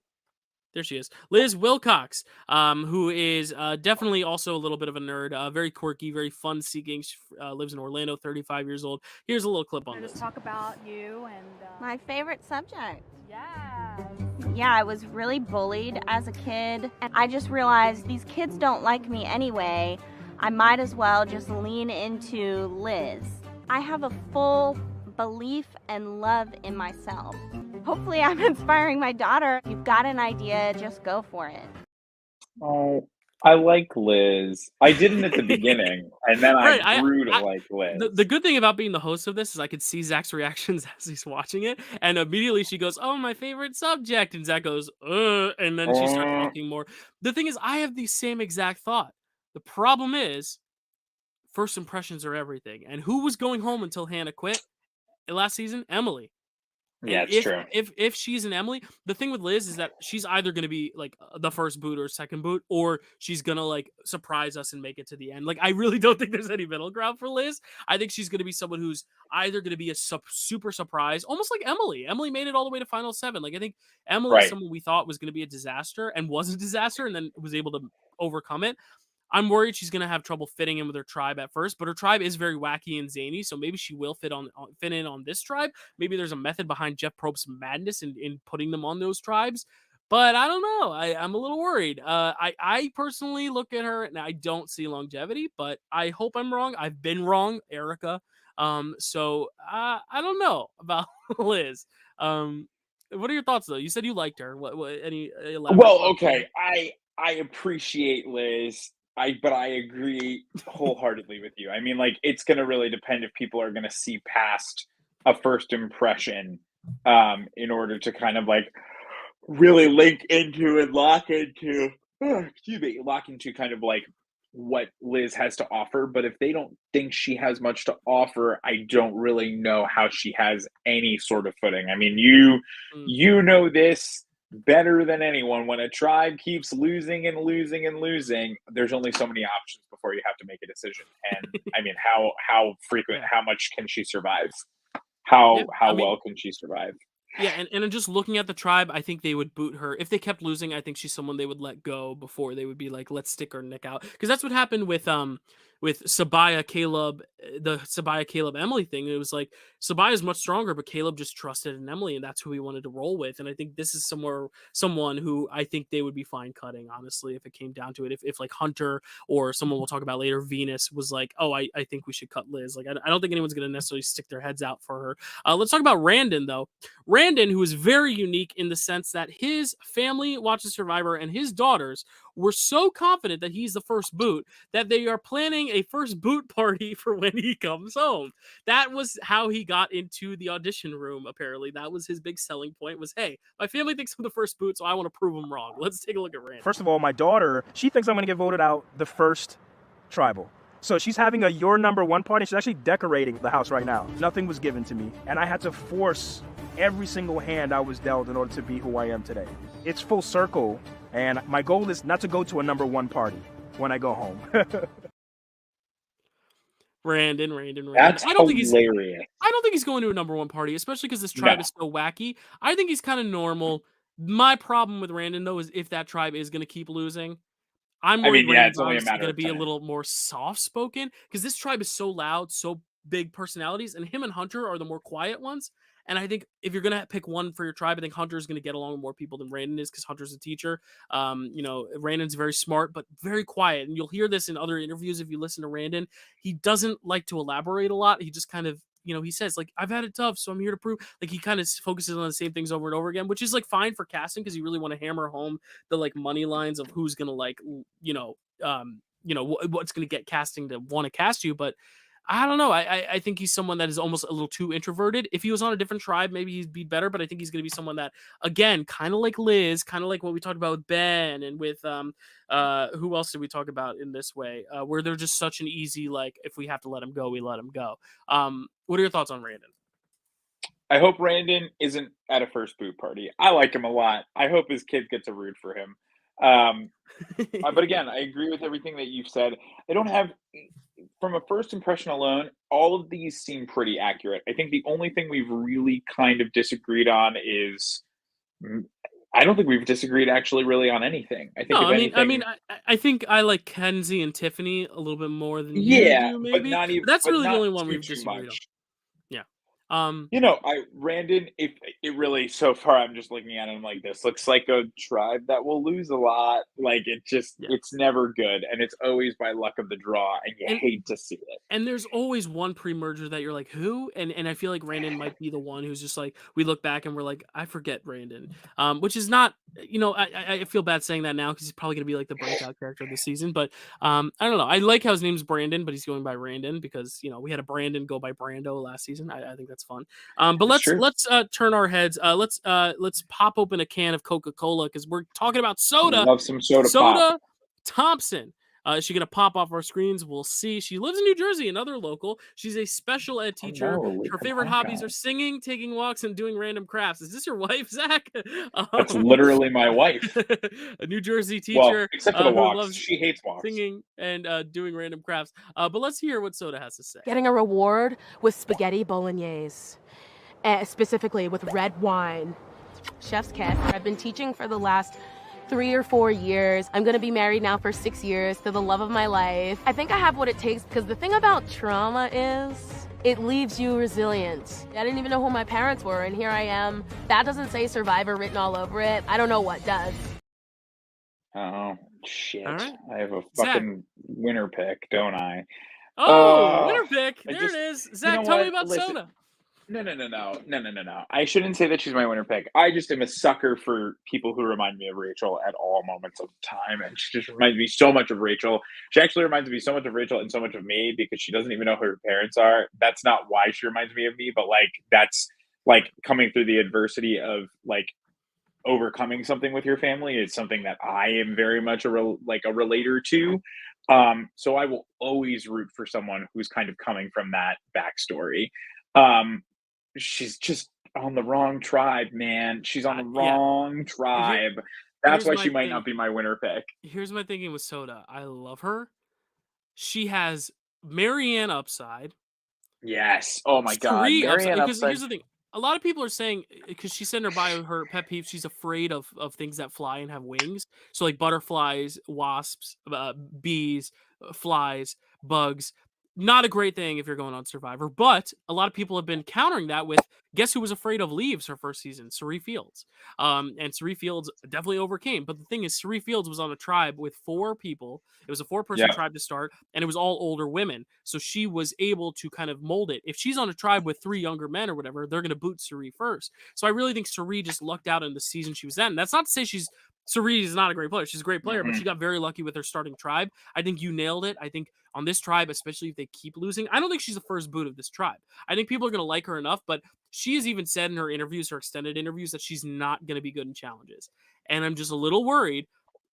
There she is. Liz Wilcox, who is definitely also a little bit of a nerd, very quirky, very fun-seeking. She lives in Orlando, 35 years old. Here's a little clip on this. Just talk about you and... My favorite subject. Yeah. Yeah, I was really bullied as a kid. And I just realized these kids don't like me anyway. I might as well just lean into Liz. I have a full belief and love in myself. Hopefully I'm inspiring my daughter. If you've got an idea, just go for it. Oh, I like Liz. I didn't at the beginning, and then I grew to like Liz. The good thing about being the host of this is I could see Zach's reactions as he's watching it, and immediately she goes, "Oh, my favorite subject," and Zach goes, and then she starts talking more. The thing is, I have the same exact thought. The problem is, first impressions are everything, and who was going home until Hannah quit last season? Emily. Yeah, it's true. If she's an Emily, the thing with Liz is that she's either going to be like the first boot or second boot, or she's going to like surprise us and make it to the end. Like, I really don't think there's any middle ground for Liz. I think she's going to be someone who's either going to be a super surprise, almost like Emily. Emily made it all the way to Final 7. Like, I think Emily is someone we thought was going to be a disaster and was a disaster and then was able to overcome it. I'm worried she's going to have trouble fitting in with her tribe at first, but her tribe is very wacky and zany, so maybe she will fit in on this tribe. Maybe there's a method behind Jeff Probst's madness in putting them on those tribes, but I don't know. I'm a little worried. I personally look at her, and I don't see longevity, but I hope I'm wrong. I've been wrong, Erica. So I don't know about Liz. What are your thoughts, though? You said you liked her. What any? Well, okay. I appreciate Liz. But I agree wholeheartedly with you. I mean, like, it's going to really depend if people are going to see past a first impression in order to kind of like really link into and lock into, lock into kind of like what Liz has to offer. But if they don't think she has much to offer, I don't really know how she has any sort of footing. I mean, you know this better than anyone. When a tribe keeps losing and losing and losing, there's only so many options before you have to make a decision. And I mean, how frequent, how much can she survive? How well can she survive? Yeah, and just looking at the tribe, I think they would boot her. If they kept losing, I think she's someone they would let go before they would be like, let's stick her neck out. Because that's what happened with Sabaya, Caleb, the Sabaya, Caleb, Emily thing. It was like Sabaya is much stronger, but Caleb just trusted in Emily, and that's who he wanted to roll with. And I think this is someone who I think they would be fine cutting, honestly, if it came down to it. If like Hunter or someone we'll talk about later, Venus, was like, oh, I think we should cut Liz. Like, I don't think anyone's going to necessarily stick their heads out for her. Let's talk about Randon, though. Randon, who is very unique in the sense that his family watches Survivor and his daughters were so confident that he's the first boot that they are planning a first boot party for when he comes home. That was how he got into the audition room, apparently. That was his big selling point was, hey, my family thinks I'm the first boot, so I want to prove them wrong. Let's take a look at Randon. First of all, my daughter, she thinks I'm going to get voted out the first tribal. So she's having a Your Number One party. She's actually decorating the house right now. Nothing was given to me, and I had to force every single hand I was dealt in order to be who I am today. It's full circle, and my goal is not to go to a number one party when I go home. Randon. That's I don't hilarious. I don't think he's going to a number one party, especially because this tribe is so wacky. I think he's kind of normal. My problem with Randon, though, is if that tribe is going to keep losing, I'm worried it's only a Randon's matter going to of be a time. little more soft-spoken because this tribe is so loud, so big personalities, and him and Hunter are the more quiet ones. And I think if you're going to pick one for your tribe, I think Hunter's going to get along with more people than Randon is because Hunter's a teacher. Randon's very smart, but very quiet. And you'll hear this in other interviews if you listen to Randon. He doesn't like to elaborate a lot. He just kind of, he says, like, I've had it tough, so I'm here to prove. Like, he kind of focuses on the same things over and over again, which is, like, fine for casting because you really want to hammer home the, like, money lines of who's going to, like, what's going to get casting to want to cast you. But I don't know. I think he's someone that is almost a little too introverted. If he was on a different tribe, maybe he'd be better. But I think he's going to be someone that, again, kind of like Liz, kind of like what we talked about with Ben and with who else did we talk about in this way? Where they're just such an easy, like, if we have to let him go, we let him go. What are your thoughts on Randon? I hope Randon isn't at a first boot party. I like him a lot. I hope his kid gets a root for him. But again, I agree with everything that you've said. I don't have, from a first impression alone, all of these seem pretty accurate. I think the only thing we've really kind of disagreed on is, I don't think we've disagreed actually really on anything. I think I think I like Kenzie and Tiffany a little bit more than you do, maybe. But not even. That's but really the not only one too, we've too disagreed much. on. Yeah. Randon, if it really, so far I'm just looking at him like this, looks like a tribe that will lose a lot. Like it's never good, and it's always by luck of the draw, and you hate to see it. And there's always one pre-merger that you're like, who? And I feel like Randon might be the one who's just like, we look back and we're like, I forget Randon. Which is not, I feel bad saying that now because he's probably gonna be like the breakout character of the season. But I don't know. I like how his name's Brandon, but he's going by Randon because we had a Brandon go by Brando last season. I think that's fun. But let's turn our heads. Let's pop open a can of Coca-Cola because we're talking about soda. Love some soda pop. Thompson. Is she gonna pop off our screens? We'll see. She lives in New Jersey, another local. She's a special ed teacher. Her favorite hobbies are singing, taking walks, and doing random crafts. Is this your wife, Zach? That's literally my wife. A New Jersey teacher. Well, except for the walks. Loves she hates walks. Singing and doing random crafts. But let's hear what Soda has to say. Getting a reward with spaghetti bolognese. Specifically with red wine. Chef's kiss. I've been teaching for the last 3 or 4 years. I'm gonna be married now for 6 years to the love of my life. I think I have what it takes because the thing about trauma is it leaves you resilient. I didn't even know who my parents were, and here I am. That doesn't say Survivor written all over it. I don't know what does. Oh, shit. Right. I have a fucking winner pick, don't I? Winner pick. There it is. Zach, tell me about Soda. No. I shouldn't say that she's my winner pick. I just am a sucker for people who remind me of Rachel at all moments of time. And she just reminds me so much of Rachel. She actually reminds me so much of Rachel and so much of me because she doesn't even know who her parents are. That's not why she reminds me of me, but like that's like coming through the adversity of like overcoming something with your family is something that I am very much like a relator to. So I will always root for someone who's kind of coming from that backstory. She's just on the wrong tribe, man. She's on the Yeah. wrong tribe. That's Here's why my she might thing. not be my winner pick. Here's my thinking with Soda. I love her. She has Marianne upside. Yes. Oh my God. Suri upside. Marianne Because upside. here's the thing. A lot of people are saying, because she said in her bio, her pet peeve, she's afraid of things that fly and have wings. So like butterflies, wasps, bees, flies, bugs. Not a great thing if you're going on Survivor. But a lot of people have been countering that with, guess who was afraid of leaves her first season? Suri Fields. And Suri Fields definitely overcame. But the thing is, Suri Fields was on a tribe with 4 people. It was a 4-person Yeah. tribe to start, and it was all older women. So she was able to kind of mold it. If she's on a tribe with 3 younger men or whatever, they're going to boot Suri first. So I really think Suri just lucked out in the season she was in. That's not to say Suri is not a great player. She's a great player, but she got very lucky with her starting tribe. I think you nailed it. I think on this tribe, especially if they keep losing, I don't think she's the first boot of this tribe. I think people are going to like her enough, but she has even said in her interviews, her extended interviews, that she's not going to be good in challenges. And I'm just a little worried.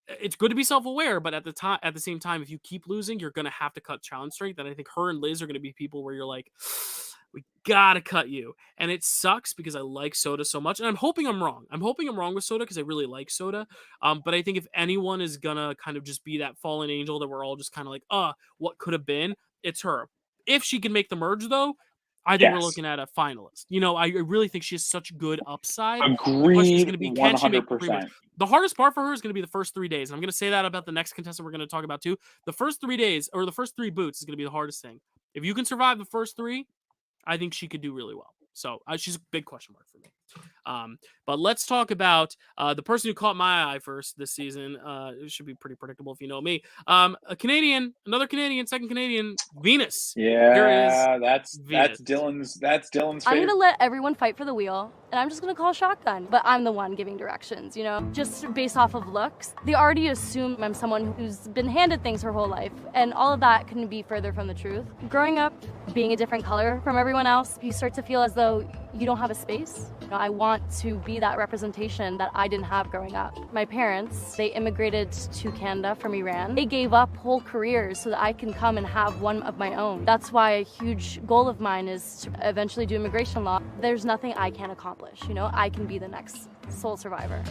It's good to be self-aware, but at the same time, if you keep losing, you're going to have to cut challenge strength. And I think her and Liz are going to be people where you're like, we gotta cut you. And it sucks because I like Soda so much, and I'm hoping I'm wrong. I'm hoping I'm wrong with Soda because I really like Soda. But I think if anyone is gonna kind of just be that fallen angel that we're all just kind of like, what could have been, it's her. If she can make the merge, though, I think we're Yes. looking at a finalist. I really think she has such good upside. The question is Agreed. going to be, can she make the pre-merge? 100%. The hardest part for her is going to be the first 3 days. I'm going to say that about the next contestant we're going to talk about too. The first 3 days, or the first 3 boots, is going to be the hardest thing. If you can survive the first 3, I think she could do really well. So she's a big question mark for me. But let's talk about the person who caught my eye first this season. It should be pretty predictable if you know me. Another Canadian, second Canadian, Venus. Yeah, that's Venus. Dylan's favorite. I'm gonna let everyone fight for the wheel, and I'm just gonna call shotgun. But I'm the one giving directions, just based off of looks. They already assume I'm someone who's been handed things her whole life, and all of that couldn't be further from the truth. Growing up, being a different color from everyone else, you start to feel as though you don't have a space. I want to be that representation that I didn't have growing up. My parents, they immigrated to Canada from Iran. They gave up whole careers so that I can come and have one of my own. That's why a huge goal of mine is to eventually do immigration law. There's nothing I can't accomplish, I can be the next sole survivor.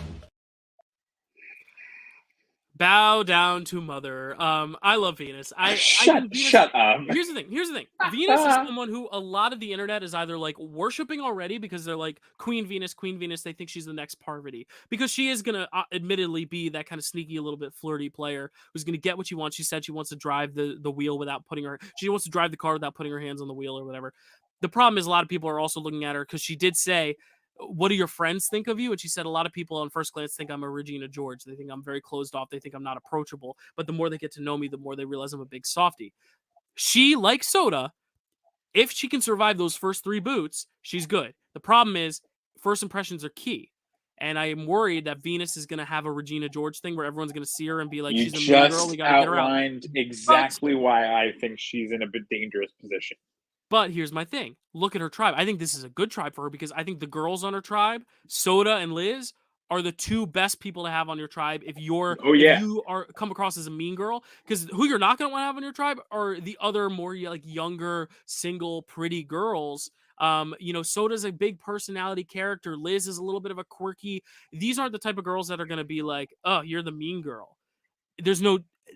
Bow down to mother. I love Venus. Shut up. Here's the thing. Venus is someone who a lot of the internet is either like worshiping already because they're like Queen Venus. They think she's the next Parvati because she is gonna admittedly be that kind of sneaky, a little bit flirty player who's gonna get what she wants. She said she wants to drive the wheel without she wants to drive the car without putting her hands on the wheel or whatever. The problem is a lot of people are also looking at her because she did say, what do your friends think of you? And she said a lot of people on first glance think I'm a Regina George. They think I'm very closed off. They think I'm not approachable. But the more they get to know me, the more they realize I'm a big softie. She, like Soda, if she can survive those first 3 boots, she's good. The problem is first impressions are key. And I am worried that Venus is going to have a Regina George thing where everyone's going to see her and be like, she's a mean girl. We got to get her out. You just outlined exactly why I think she's in a bit dangerous position. But here's my thing. Look at her tribe. I think this is a good tribe for her because I think the girls on her tribe, Soda and Liz, are the 2 best people to have on your tribe if you're if you are come across as a mean girl. Because who you're not going to want to have on your tribe are the other more like younger, single, pretty girls. Soda's a big personality character. Liz is a little bit of a quirky. These aren't the type of girls that are going to be like, oh, you're the mean girl.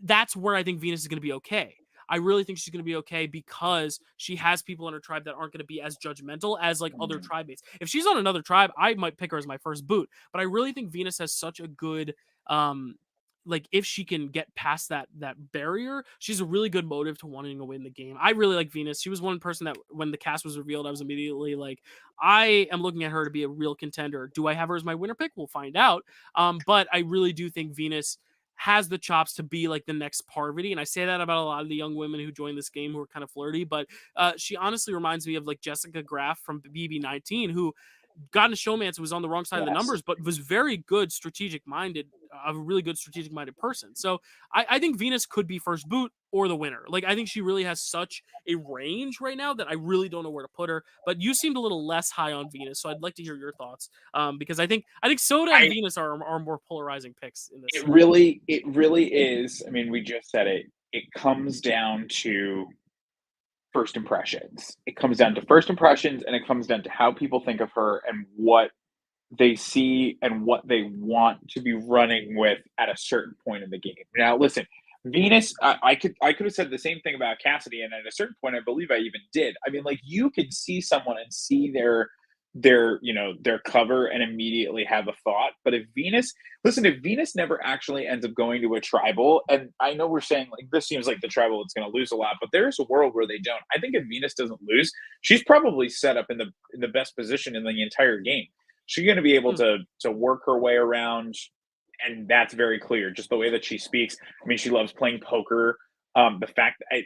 That's where I think Venus is going to be okay. I really think she's going to be okay because she has people in her tribe that aren't going to be as judgmental as like other tribe mates. If she's on another tribe, I might pick her as my first boot. But I really think Venus has such a good, if she can get past that barrier, she's a really good motive to wanting to win the game. I really like Venus. She was one person that when the cast was revealed, I was immediately like, I am looking at her to be a real contender. Do I have her as my winner pick? We'll find out. But I really do think Venus has the chops to be like the next Parvati. And I say that about a lot of the young women who join this game who are kind of flirty, but she honestly reminds me of like Jessica Graff from BB19, who got into showmance, was on the wrong side of the Yes. numbers, but was very good strategic minded, a really good strategic minded person. So I think Venus could be first boot or the winner. Like, I think she really has such a range right now that I really don't know where to put her. But you seemed a little less high on Venus, so I'd like to hear your thoughts. Because I think Soda and Venus are more polarizing picks in this. It really is. I mean, we just said it. It comes down to first impressions. It comes down to first impressions, and it comes down to how people think of her and what they see and what they want to be running with at a certain point in the game. Now, listen, Venus, I could have said the same thing about Cassidy, and at a certain point, I believe I even did. I mean, like, you could see someone and see their cover and immediately have a thought. But if Venus never actually ends up going to a tribal, and I know we're saying like this seems like the tribal that's going to lose a lot, but there's a world where they don't. I think if Venus doesn't lose, she's probably set up in the best position in the entire game. She's going to be able to work her way around, and that's very clear. Just the way that she speaks. I mean, she loves playing poker. The fact that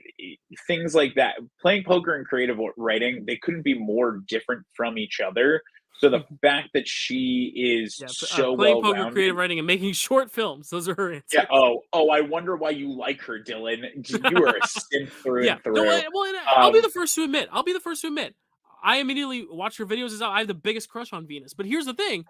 things like that, playing poker and creative writing, they couldn't be more different from each other. So the fact that she is so playing well poker, creative writing, and making short films, those are her answers. Yeah. Oh, I wonder why you like her, Dylan. You are a simp through and through. I'll be the first to admit. I immediately watched her videos as I have the biggest crush on Venus. But here's the thing.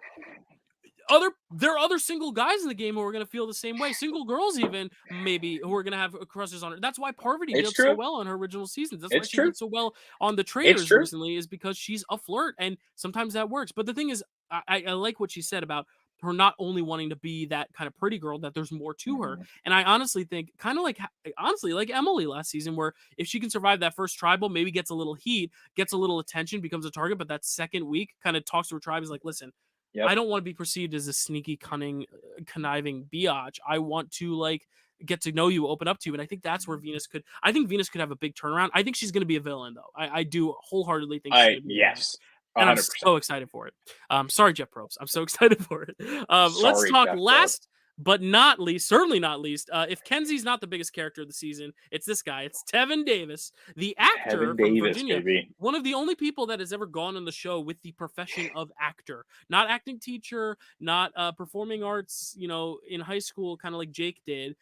There are other single guys in the game who are going to feel the same way. Single girls even, maybe, who are going to have crushes on her. That's why Parvati did so well on her original seasons. That's why she did so well on the Traitors recently, is because she's a flirt, and sometimes that works. But the thing is, I like what she said about her not only wanting to be that kind of pretty girl, that there's more to her. And I honestly think, kind of like Emily last season, where if she can survive that first tribal, maybe gets a little heat, gets a little attention, becomes a target, but that second week kind of talks to her tribe, is like, listen, I don't want to be perceived as a sneaky, cunning, conniving biatch. I want to like get to know you, open up to you, and I think that's where Venus could. I think Venus could have a big turnaround. I think she's going to be a villain, though. I do wholeheartedly think. Yes. And I'm so excited for it. Sorry, Jeff Probst. I'm so excited for it. Let's talk last but not least, certainly not least, if Kenzie's not the biggest character of the season, it's this guy. It's Tevin Davis, the actor from Virginia. Baby. One of the only people that has ever gone on the show with the profession of actor. Not acting teacher, not performing arts, in high school, kind of like Jake did.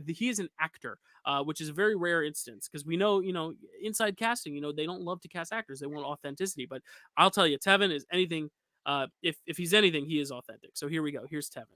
He is an actor. Which is a very rare instance, because we know, inside casting, they don't love to cast actors. They want authenticity. But I'll tell you, Tevin is anything. If he's anything, he is authentic. So here we go. Here's Tevin.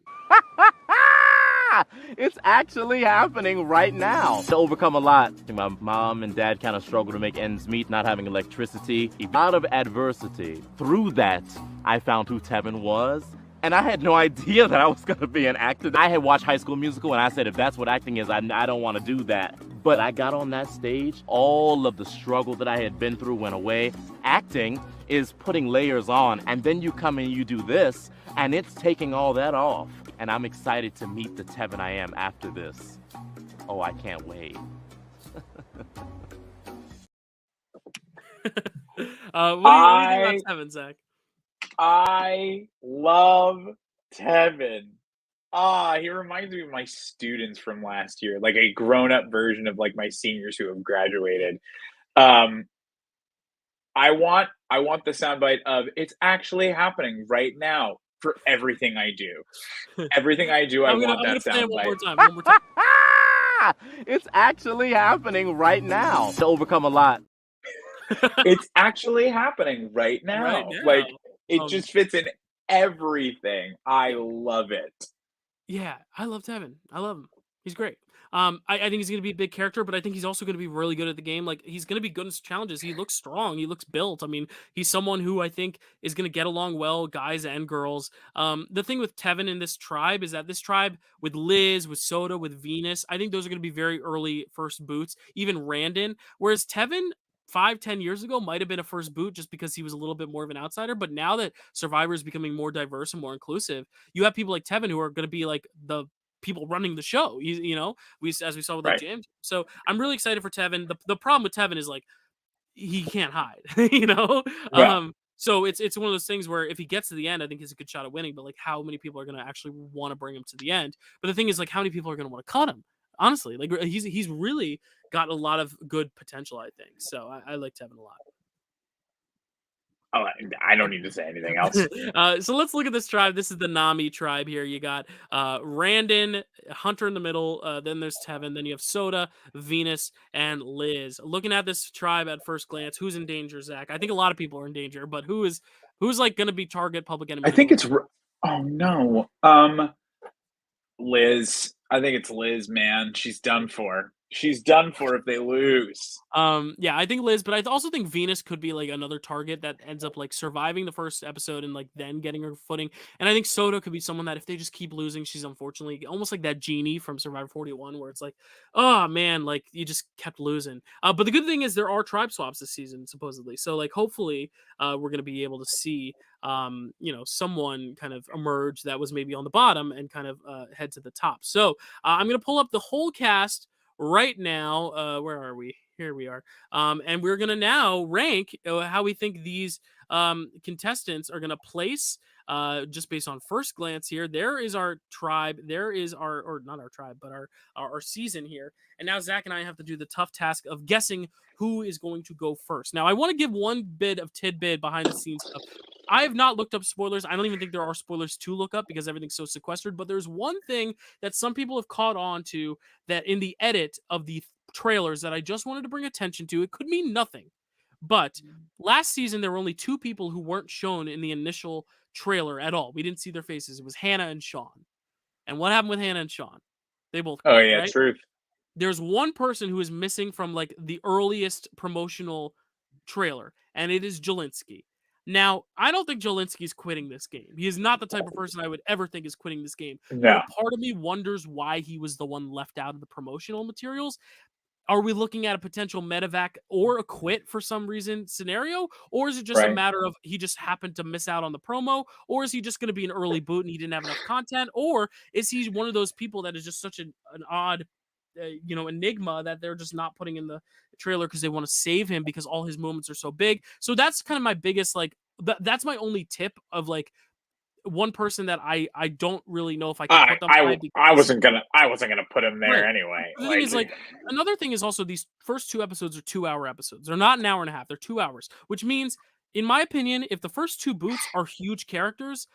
It's actually happening right now. To overcome a lot. My mom and dad kind of struggle to make ends meet, not having electricity. Out of adversity, through that, I found who Tevin was. And I had no idea that I was going to be an actor. I had watched High School Musical, and I said, if that's what acting is, I don't want to do that. But I got on that stage. All of the struggle that I had been through went away. Acting is putting layers on, and then you come and you do this, and it's taking all that off. And I'm excited to meet the Tevin I am after this. Oh, I can't wait. What do you think about Tevin, Zach? I love Tevin. He reminds me of my students from last year, like a grown-up version of like my seniors who have graduated. I want the soundbite of "It's actually happening right now" for everything I do. Everything I do, I want that soundbite. One more time. It's actually happening right now. To overcome a lot. It's actually happening right now. Like, it just fits in everything. I love it. Yeah, I love Tevin. I love him. He's great. I think he's going to be a big character, but I think he's also going to be really good at the game. Like, he's going to be good in challenges. He looks strong. He looks built. I mean, he's someone who I think is going to get along well, guys and girls. The thing with Tevin in this tribe is that this tribe with Liz, with Soda, with Venus, I think those are going to be very early first boots, even Randon. Whereas Tevin, 5-10 years ago, might have been a first boot just because he was a little bit more of an outsider. But now that Survivor is becoming more diverse and more inclusive, you have people like Tevin who are going to be like the people running the show. As we saw with like James. So I'm really excited for Tevin. The problem with Tevin is like he can't hide. So it's one of those things where if he gets to the end, I think he's a good shot at winning. But like, how many people are going to actually want to bring him to the end? But the thing is, like, how many people are going to want to cut him? Honestly, like he's really got a lot of good potential, I think. So I like Tevin a lot. Oh, I don't need to say anything else. So let's look at this tribe. This is the Nami tribe here. You got Randon, Hunter in the middle. Then there's Tevin. Then you have Soda, Venus, and Liz. Looking at this tribe at first glance, who's in danger, Zach? I think a lot of people are in danger, but who's like going to be target public enemy? I think it's. Oh no. Liz. I think it's Liz, man. She's done for. She's done for if they lose. Yeah, I think Liz, but I also think Venus could be like another target that ends up like surviving the first episode and like then getting her footing. And I think Soda could be someone that if they just keep losing, she's unfortunately almost like that Genie from Survivor 41, where it's like, oh man, like you just kept losing. But the good thing is there are tribe swaps this season, supposedly. So like hopefully we're gonna be able to see someone kind of emerge that was maybe on the bottom and kind of head to the top. So I'm gonna pull up the whole cast right now. Where are we? Here we are. And we're gonna now rank how we think these contestants are gonna place just based on first glance here. There is our tribe. There is or not our tribe, but our season here. And now Zach and I have to do the tough task of guessing who is going to go first. Now I want to give one bit of tidbit behind the scenes stuff. I have not looked up spoilers. I don't even think there are spoilers to look up because everything's so sequestered. But there's one thing that some people have caught on to that in the edit of the trailers that I just wanted to bring attention to. It could mean nothing. But last season, there were only two people who weren't shown in the initial trailer at all. We didn't see their faces. It was Hannah and Sean. And what happened with Hannah and Sean? They both. Oh, yeah, right? truth. There's one person who is missing from like the earliest promotional trailer, and it is Jelinski. Now, I don't think Jelinski's quitting this game. He is not the type of person I would ever think is quitting this game. No. But a part of me wonders why he was the one left out of the promotional materials. Are we looking at a potential medevac or a quit for some reason scenario? Or is it just a matter of he just happened to miss out on the promo? Or is he just going to be an early boot and he didn't have enough content? Or is he one of those people that is just such an odd enigma that they're just not putting in the trailer because they want to save him because all his moments are so big? So that's kind of my biggest that's my only tip of like one person that I don't really know if I can put them. I wasn't gonna put him there anyway. The thing is, another thing is also these first two episodes are 2-hour episodes. They're not an hour and a half. They're 2 hours, which means, in my opinion, if the first two boots are huge characters,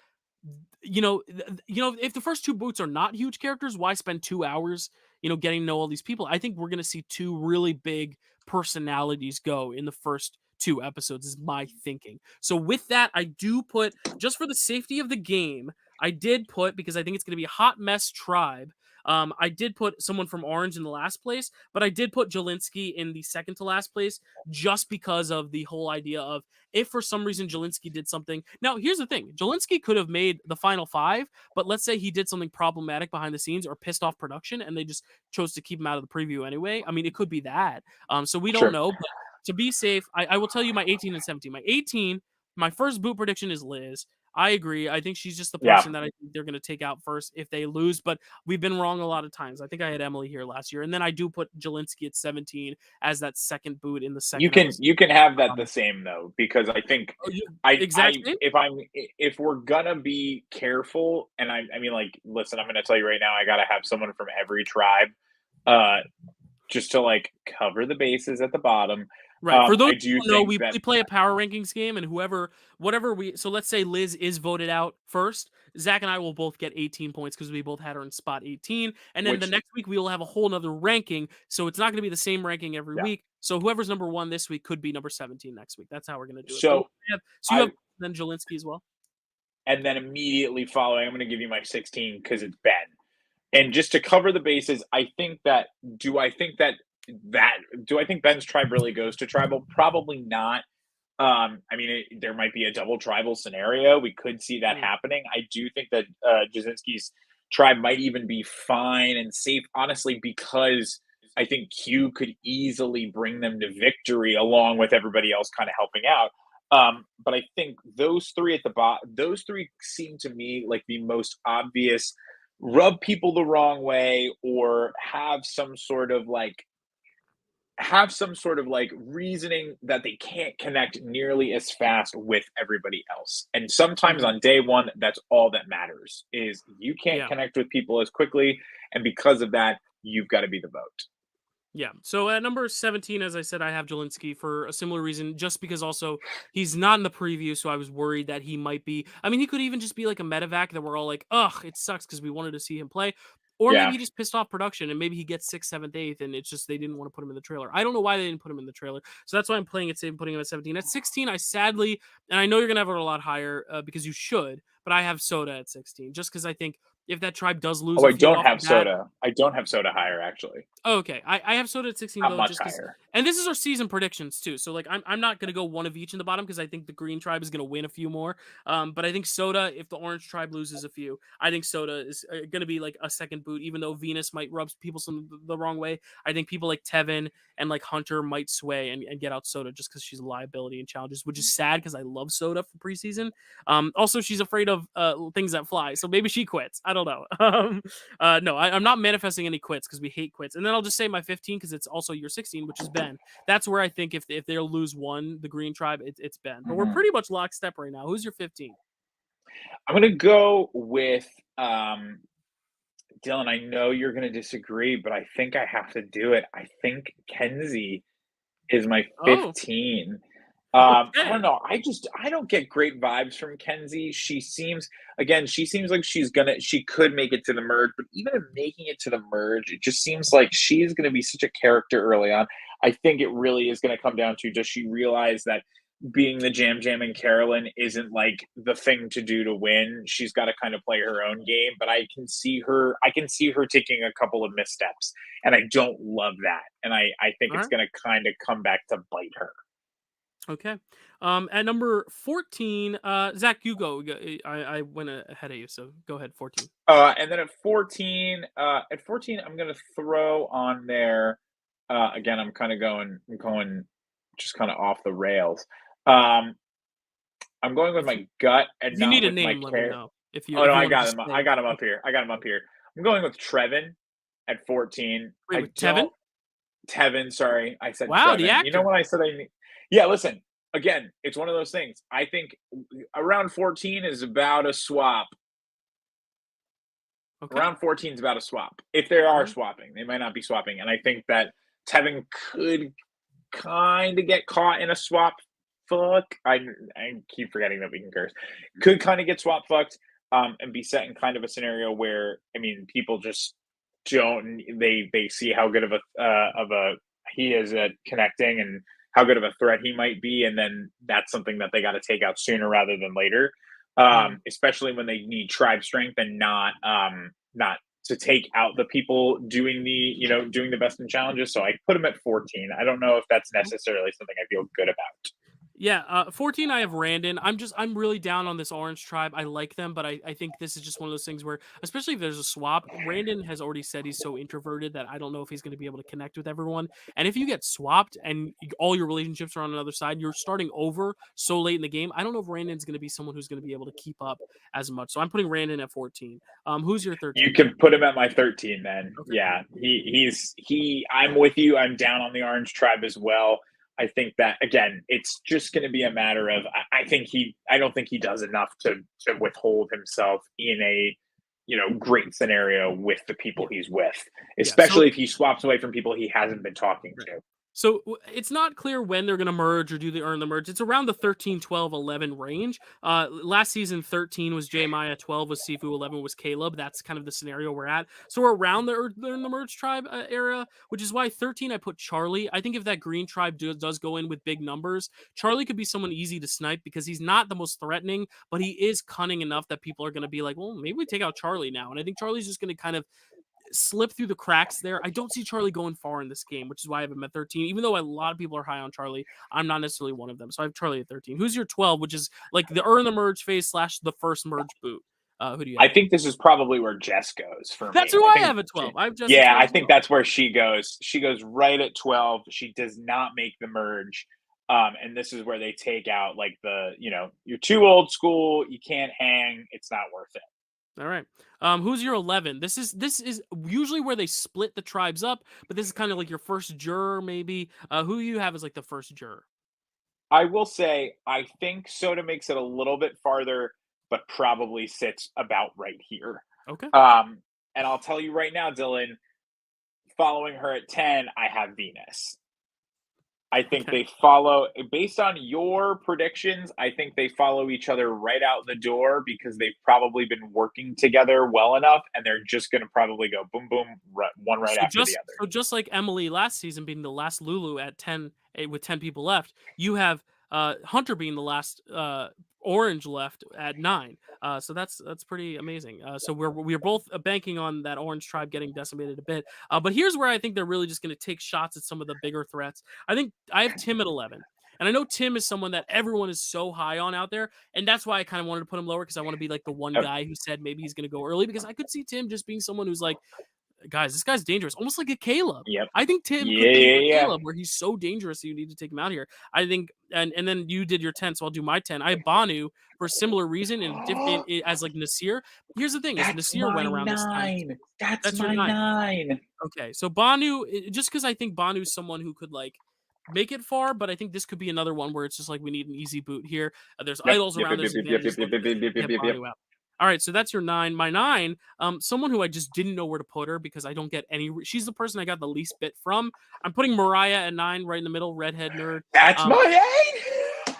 if the first two boots are not huge characters, why spend 2 hours, getting to know all these people? I think we're gonna see two really big personalities go in the first 2 episodes is my thinking. So with that, I do put, just for the safety of the game, I did put, because I think it's going to be a hot mess tribe, I did put someone from Orange in the last place, but I did put Jelinski in the second to last place just because of the whole idea of if for some reason Jelinski did something. Now, here's the thing. Jelinski could have made the final 5, but let's say he did something problematic behind the scenes or pissed off production and they just chose to keep him out of the preview anyway. I mean, it could be that. So we don't know, but to be safe, I will tell you my 18 and 17. My 18, my first boot prediction is Liz. I agree. I think she's just the person that I think they're going to take out first if they lose, but we've been wrong a lot of times. I think I had Emily here last year, and then I do put Jelinski at 17 as that second boot in the second. You can have that the same though, because I think if we're gonna be careful, and I mean, like, listen, I'm going to tell you right now, I got to have someone from every tribe, just to like cover the bases at the bottom. Right. For those who don't know, we play a power rankings game, and so let's say Liz is voted out first. Zach and I will both get 18 points because we both had her in spot 18. And then the next week we will have a whole nother ranking. So it's not going to be the same ranking every week. So whoever's number 1 this week could be number 17 next week. That's how we're going to do it. So you have then Jelinski as well. And then immediately following, I'm going to give you my 16 because it's Ben. And just to cover the bases, do I think Ben's tribe really goes to tribal? Probably not. I mean, there might be a double tribal scenario. We could see that happening. I do think that Jasinski's tribe might even be fine and safe, honestly, because I think Q could easily bring them to victory along with everybody else kind of helping out. But I think those three at the bottom, those three seem to me like the most obvious, rub people the wrong way or have some sort of like reasoning that they can't connect nearly as fast with everybody else. And sometimes on day one, that's all that matters is you can't connect with people as quickly. And because of that, you've got to be the vote. Yeah. So at number 17, as I said, I have Jelinski for a similar reason, just because also he's not in the preview, so I was worried that he might be. I mean, he could even just be like a medevac that we're all like, ugh, it sucks because we wanted to see him play. Or maybe Yeah. he just pissed off production and maybe he gets 6th, 7th, 8th, and it's just they didn't want to put him in the trailer. I don't know why they didn't put him in the trailer. So that's why I'm playing it safe and putting him at 17. At 16, I sadly, and I know you're going to have it a lot higher because you should, but I have Soda at 16, just because I think if that tribe does lose Oh, a I few don't off have the bat, Soda. I don't have Soda higher, actually. oh, okay, I have Soda at 16 Not though, much just because, higher. and this is our season predictions too. So like, I'm not gonna go one of each in the bottom because I think the Green Tribe is gonna win a few more. But I think Soda, if the Orange Tribe loses a few, I think Soda is gonna be like a second boot. Even though Venus might rub people the wrong way, I think people like Tevin and like Hunter might sway and get out Soda just because she's a liability in challenges, which is sad because I love Soda for preseason. Also, she's afraid of things that fly, so maybe she quits. I don't know. No, I'm not manifesting any quits because we hate quits. And then I'll just say my 15 because it's also your 16, which is Ben. That's where I think if they'll lose one, the Green Tribe, it's Ben. But we're Mhm. pretty much lockstep right now. Who's your 15? I'm gonna go with Dylan. I know you're gonna disagree, but I think I have to do it. I think Kenzie is my Oh, 15. I don't okay. know. I don't get great vibes from Kenzie. She seems like she could make it to the merge, but even in making it to the merge, it just seems like she's gonna be such a character early on. I think it really is gonna come down to, does she realize that being the Jam Jam and Carolyn isn't like the thing to do to win? She's got to kind of play her own game, but I can see her taking a couple of missteps, and I don't love that. And I think All it's right. gonna kind of come back to bite her. Okay. At number 14, Zach, you go. I went ahead of you, so go ahead. 14. And then at 14, I'm gonna throw on there. Again, I'm going just kind of off the rails. Um, I'm going with If you my gut and if you not need a with my name, let me care. know. Oh no, If you I want to got just him. I say got him up okay. here. I got him up here. I'm going with Trevin at 14. Wait, I with Tevin? don't Tevin. Sorry, I said Wow, the Trevin. You know actor. what I said? Yeah. Listen, again, it's one of those things. I think around 14 is about a swap. Okay. Around 14 is about a swap. If they All are right. swapping, they might not be swapping, and I think that Tevin could kind of get caught in a swap fuck. I keep forgetting that we can curse. Could kind of get swap fucked, and be set in kind of a scenario where, I mean, people just don't, they see how good of a he is at connecting and how good of a threat he might be, and then that's something that they got to take out sooner rather than later. Mhm. Especially when they need tribe strength and not to take out the people doing doing the best in challenges. So I put him at 14. I don't know if that's necessarily something I feel good about. Yeah, 14, I have Randon. I'm really down on this Orange Tribe. I like them, but I think this is just one of those things where, especially if there's a swap, Randon has already said he's so introverted that I don't know if he's going to be able to connect with everyone. And if you get swapped and all your relationships are on another side, you're starting over so late in the game. I don't know if Randon's going to be someone who's going to be able to keep up as much. So I'm putting Randon at 14. Who's your You 13? can put him at my 13 then. Okay. Yeah. I'm with you. I'm down on the Orange Tribe as well. I think that, again, it's just going to be a matter of, I don't think he does enough to withhold himself in a great scenario with the people Yeah. he's with, Yeah. So especially if he swaps away from people he hasn't been talking to. So it's not clear when they're going to merge or do they earn the merge. It's around the 13, 12, 11 range. Last season, 13 was Maya, 12 was Sifu, 11 was Caleb. That's kind of the scenario we're at. So we're around the merge tribe era, which is why 13 I put Charlie. I think if that green tribe does go in with big numbers, Charlie could be someone easy to snipe because he's not the most threatening, but he is cunning enough that people are going to be like, well, maybe we take out Charlie now. And I think Charlie's just going to kind of slip through the cracks there. I don't see Charlie going far in this game, which is why I have him at 13. Even though a lot of people are high on Charlie, I'm not necessarily one of them. So I have Charlie at 13. Who's your 12, which is like the earn the merge phase / the first merge boot? Who do you I have? think this is probably where Jess goes for That's me. who I have at 12. I have Jess at Yeah, 12 I as think well. that's where she goes. She goes right at 12. She does not make the merge. And this is where they take out like you're too old school, you can't hang, it's not worth it. All right. Who's your 11? This is usually where they split the tribes up, but this is kind of like your first juror, maybe. Who you have as like the first juror? I will say, I think Soda makes it a little bit farther, but probably sits about right here. Okay. And I'll tell you right now, Dylan, following her at 10, I have Venus. I think they follow, based on your predictions, I think they follow each other right out the door because they've probably been working together well enough, and they're just going to probably go boom, boom, one right after the other. So just like Emily last season being the last Lulu at 10 with 10 people left, you have Hunter being the last Orange left at 9. So that's pretty amazing. So we're both banking on that Orange tribe getting decimated a bit. But here's where I think they're really just going to take shots at some of the bigger threats. I think I have Tim at 11. And I know Tim is someone that everyone is so high on out there. And that's why I kind of wanted to put him lower, because I want to be like the one guy who said maybe he's going to go early, because I could see Tim just being someone who's like, guys, this guy's dangerous, almost like a Caleb. Yep. I think Tim could be like Caleb, where he's so dangerous that you need to take him out here. I think, and then you did your 10, so I'll do my 10. I have Banu for a similar reason, and as like Nasir. Here's the thing: is Nasir went around this time. That's my 9. Okay, so Banu, just because I think Banu's someone who could like make it far, but I think this could be another one where it's just like we need an easy boot here. There's idols around. There's advantages. All right, so that's your 9. My 9, someone who I just didn't know where to put her because I don't get any. She's the person I got the least bit from. I'm putting Mariah at 9, right in the middle, redhead nerd. That's my 8.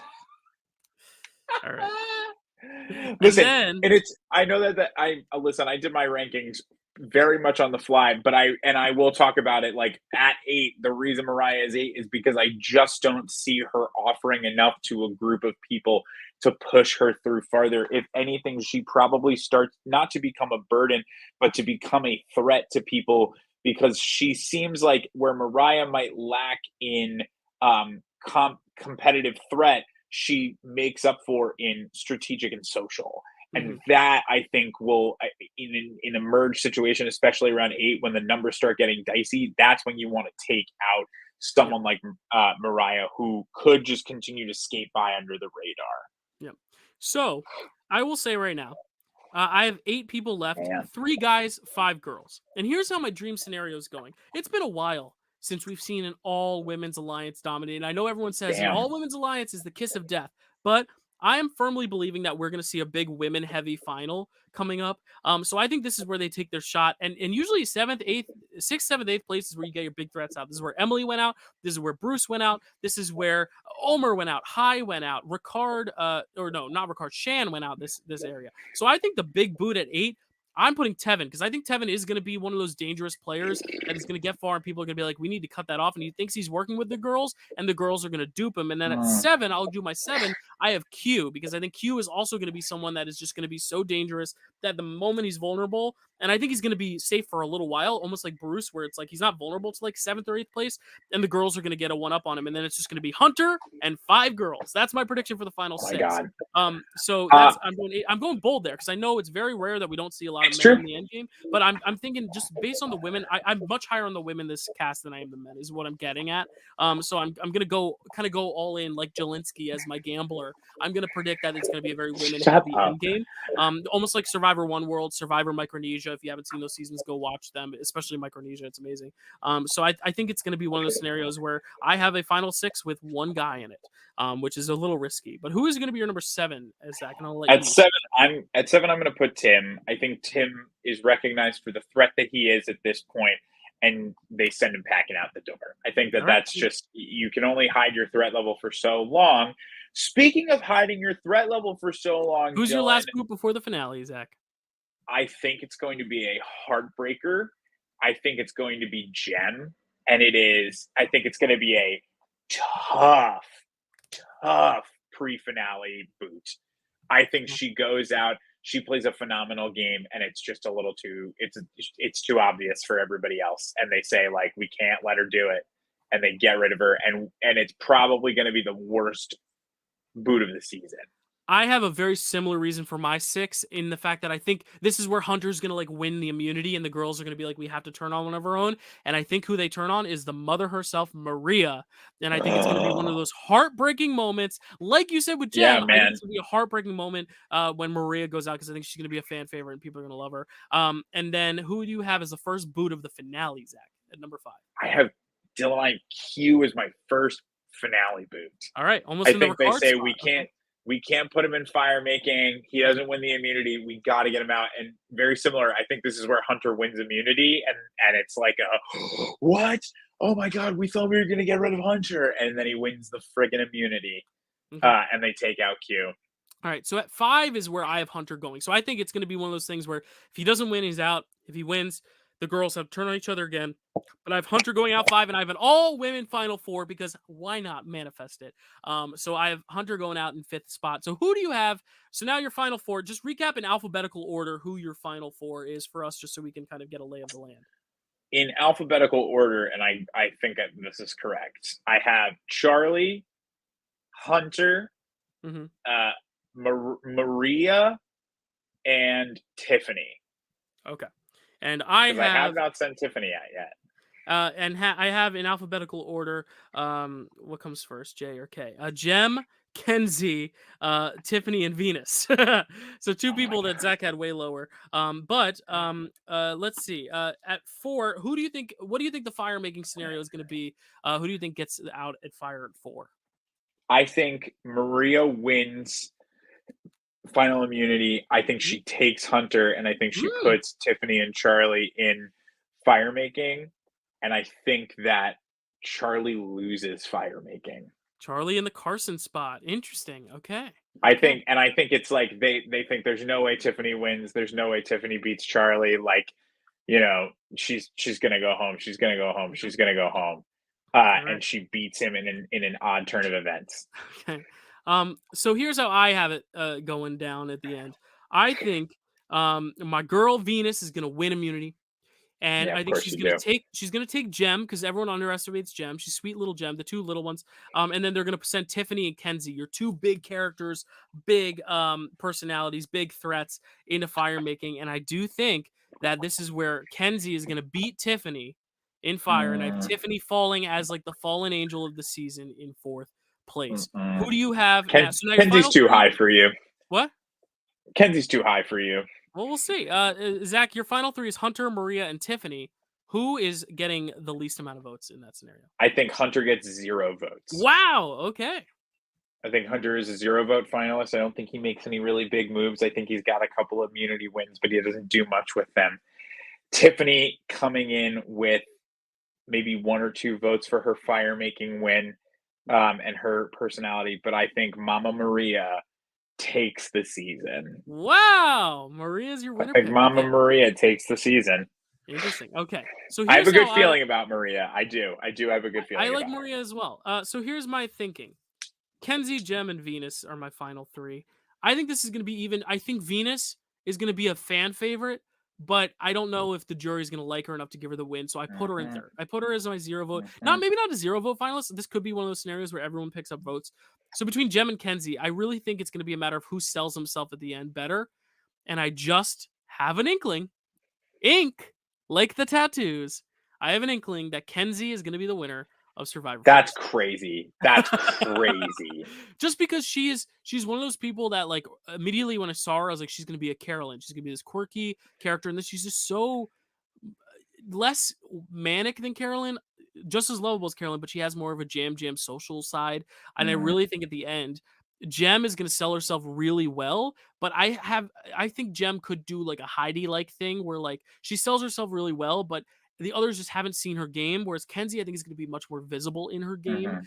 All right. Listen, and it's. I know that I listen. I did my rankings very much on the fly, but I will talk about it like at 8. The reason Mariah is 8 is because I just don't see her offering enough to a group of people to push her through farther. If anything, she probably starts not to become a burden, but to become a threat to people, because she seems like where Mariah might lack in competitive threat, she makes up for in strategic and social. And that, I think, will, in a merge situation, especially around 8, when the numbers start getting dicey, that's when you want to take out someone like Mariah, who could just continue to skate by under the radar. Yep. So I will say right now, I have 8 people left, 3 guys, 5 girls. And here's how my dream scenario is going. It's been a while since we've seen an all-women's alliance dominate. And I know everyone says an all-women's alliance is the kiss of death, but I am firmly believing that we're going to see a big women-heavy final coming up. So I think this is where they take their shot. And usually 7th, 8th, 6th, 7th, 8th place is where you get your big threats out. This is where Emily went out. This is where Bruce went out. This is where Omer went out. Hai went out. Ricard, or no, not Ricard. Shan went out this area. So I think the big boot at 8, I'm putting Tevin, because I think Tevin is going to be one of those dangerous players that is going to get far, and people are going to be like, we need to cut that off. And he thinks he's working with the girls, and the girls are going to dupe him. And then at 7, I'll do my 7. I have Q, because I think Q is also going to be someone that is just going to be so dangerous that the moment he's vulnerable, and I think he's going to be safe for a little while, almost like Bruce, where it's like he's not vulnerable to like 7th or 8th place, and the girls are going to get a 1-up on him, and then it's just going to be Hunter and 5 girls. That's my prediction for the final 6. So that's, I'm going bold there, because I know it's very rare that we don't see a lot of men in the end game, but I'm thinking just based on the women, I'm much higher on the women this cast than I am the men, is what I'm getting at. So I'm going to go all in like Jelinski as my gambler. I'm going to predict that it's going to be a very women heavy end game, almost like Survivor One World, Survivor Micronesia. If you haven't seen those seasons, go watch them, especially Micronesia. It's amazing. So I think it's going to be one of those scenarios where I have a final 6 with 1 guy in it, which is a little risky. But who is going to be your number 7, Zach? And I'll let at you 7. I'm going to put Tim. I think Tim is recognized for the threat that he is at this point, and they send him packing out the door. I think that's just, you can only hide your threat level for so long. Speaking of hiding your threat level for so long, who's your last group before the finale, Zach? I think it's going to be a heartbreaker. I think it's going to be Jen, and I think it's going to be a tough pre-finale boot. I think she goes out, she plays a phenomenal game, and it's just a little too, it's too obvious for everybody else. And they say, like, we can't let her do it. And they get rid of her. And it's probably going to be the worst boot of the season. I have a very similar reason for my 6, in the fact that I think this is where Hunter's going to like win the immunity, and the girls are going to be like, we have to turn on one of our own. And I think who they turn on is the mother herself, Maria. And I think it's going to be one of those heartbreaking moments. Like you said with Jen, I think it's going to be a heartbreaking moment when Maria goes out, because I think she's going to be a fan favorite and people are going to love her. And then who do you have as the first boot of the finale, Zach, at number 5? I have Dylan Q as my first finale boot. All right. Almost I think they say we can't. we can't put him in fire making. He doesn't win the immunity. We got to get him out. And very similar, I think this is where Hunter wins immunity. And it's like what? Oh my God, we thought we were going to get rid of Hunter. And then he wins the friggin' immunity. And they take out Q. All right, so at 5 is where I have Hunter going. So I think it's going to be one of those things where if he doesn't win, he's out. If he wins, the girls have to turn on each other again. But I have Hunter going out 5, and I have an all-women Final Four because why not manifest it? So I have Hunter going out in 5th spot. So who do you have? So now your Final Four. Just recap in alphabetical order who your Final Four is for us, just so we can kind of get a lay of the land. In alphabetical order, and I think that this is correct, I have Charlie, Hunter, Maria, and Tiffany. Okay. And I have not sent Tiffany out yet. I have in alphabetical order, what comes first, J or K? Jem, Kenzie, Tiffany, and Venus. So 2 people that Zach had way lower. But let's see. At 4, what do you think the fire making scenario is going to be? Who do you think gets out at fire at 4? I think Maria wins final immunity. I think she takes Hunter, and I think she puts Tiffany and Charlie in fire making. And I think that Charlie loses fire making. Charlie in the Carson spot. Interesting. Okay. I think it's like they think there's no way Tiffany wins. There's no way Tiffany beats Charlie. Like, she's gonna go home. She's gonna go home. She's gonna go home. And she beats him in an odd turn of events. Okay. So here's how I have it going down at the end. I think my girl Venus is gonna win immunity. And I think she's gonna take Jem because everyone underestimates Jem. She's sweet little Jem, the 2 little ones. And then they're gonna send Tiffany and Kenzie, your 2 big characters, big personalities, big threats into fire making. And I do think that this is where Kenzie is gonna beat Tiffany in fire, and I have Tiffany falling as like the fallen angel of the season in 4th place. Who do you have? Kenzie's too high for you. What? Kenzie's too high for you. Well, we'll see. Zach, your final 3 is Hunter, Maria, and Tiffany. Who is getting the least amount of votes in that scenario? I think Hunter gets 0 votes. Wow. Okay. I think Hunter is a 0 vote finalist. I don't think he makes any really big moves. I think he's got a couple of immunity wins, but he doesn't do much with them. Tiffany coming in with maybe 1 or 2 votes for her fire making win and her personality, but I think Mama Maria takes the season. Wow, Maria's your winner. I think Mama Maria takes the season. Interesting. Okay, so I have a good feeling about Maria. I do have a good feeling. I like Maria as well. So here's my thinking: Kenzie, Jem, and Venus are my final 3. I think this is going to be even. I think Venus is going to be a fan favorite, but I don't know if the jury's going to like her enough to give her the win. So I put her in 3rd. I put her as my 0 vote. Maybe not a 0 vote finalist. This could be one of those scenarios where everyone picks up votes. So between Jem and Kenzie, I really think it's going to be a matter of who sells himself at the end better. And I just have an inkling, like the tattoos, I have an inkling that Kenzie is going to be the winner of Survivor. That's crazy. That's crazy. Just because she's one of those people that like immediately when I saw her, I was like, she's going to be a Carolyn. She's going to be this quirky character, and then she's just so less manic than Carolyn, just as lovable as Carolyn, but she has more of a jam social side. And I really think at the end, Jem is going to sell herself really well, but I think Jem could do like a Heidi-like thing where like she sells herself really well, but the others just haven't seen her game, whereas Kenzie, I think, is going to be much more visible in her game.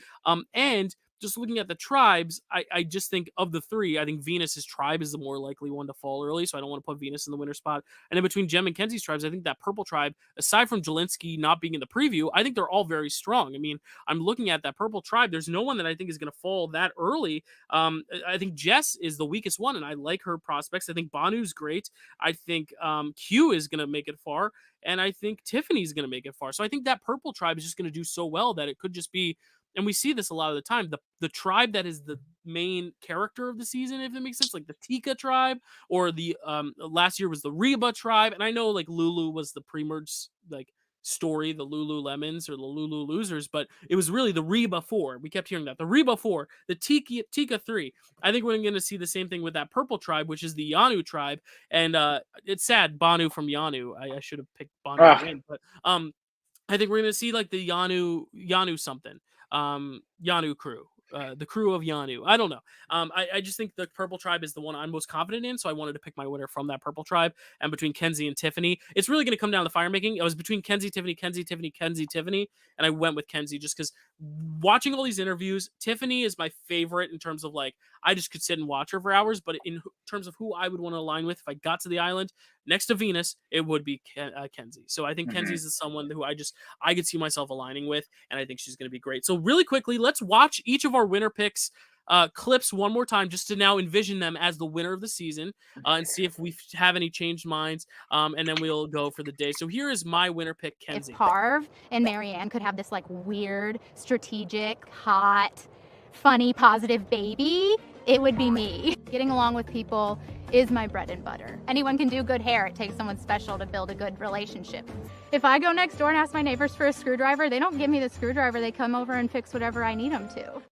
And just looking at the tribes, I just think of the 3, I think Venus's tribe is the more likely one to fall early, so I don't want to put Venus in the winner spot. And then between Jem and Kenzie's tribes, I think that purple tribe, aside from Jelinski not being in the preview, I think they're all very strong. I mean, I'm looking at that purple tribe. There's no one that I think is going to fall that early. I think Jess is the weakest one, and I like her prospects. I think Banu's great. I think Q is going to make it far, and I think Tiffany's going to make it far. So I think that purple tribe is just going to do so well that it could just be, and we see this a lot of the time, the tribe that is the main character of the season, if it makes sense, like the Tika tribe, or the last year was the Reba tribe. And I know like Lulu was the pre-merge like story, the Lululemons or the Lulu Losers, but it was really the Reba 4. We kept hearing that. The Reba 4, the Tika 3. I think we're going to see the same thing with that purple tribe, which is the Yanu tribe. And it's sad, Banu from Yanu. I should have picked Banu again, but I think we're going to see like the Yanu something. Yanu crew. the crew of Yanu. I don't know. I just think the purple tribe is the one I'm most confident in, so I wanted to pick my winner from that purple tribe. And between Kenzie and Tiffany, it's really going to come down to fire making. It was between Kenzie, Tiffany, Kenzie, Tiffany, Kenzie, Tiffany, and I went with Kenzie just because watching all these interviews, Tiffany is my favorite in terms of like I just could sit and watch her for hours. But in terms of who I would want to align with if I got to the island next to Venus, it would be Kenzie. So I think Kenzie's is someone who I could see myself aligning with, and I think she's going to be great. So really quickly, let's watch each of our winner picks clips one more time just to now envision them as the winner of the season and see if we have any changed minds, and then we'll go for the day. So here is my winner pick, Kenzie. If Harv and Marianne could have this like weird, strategic, hot, funny, positive baby, it would be me. Getting along with people is my bread and butter. Anyone can do good hair. It takes someone special to build a good relationship. If I go next door and ask my neighbors for a screwdriver, they don't give me the screwdriver. They come over and fix whatever I need them to.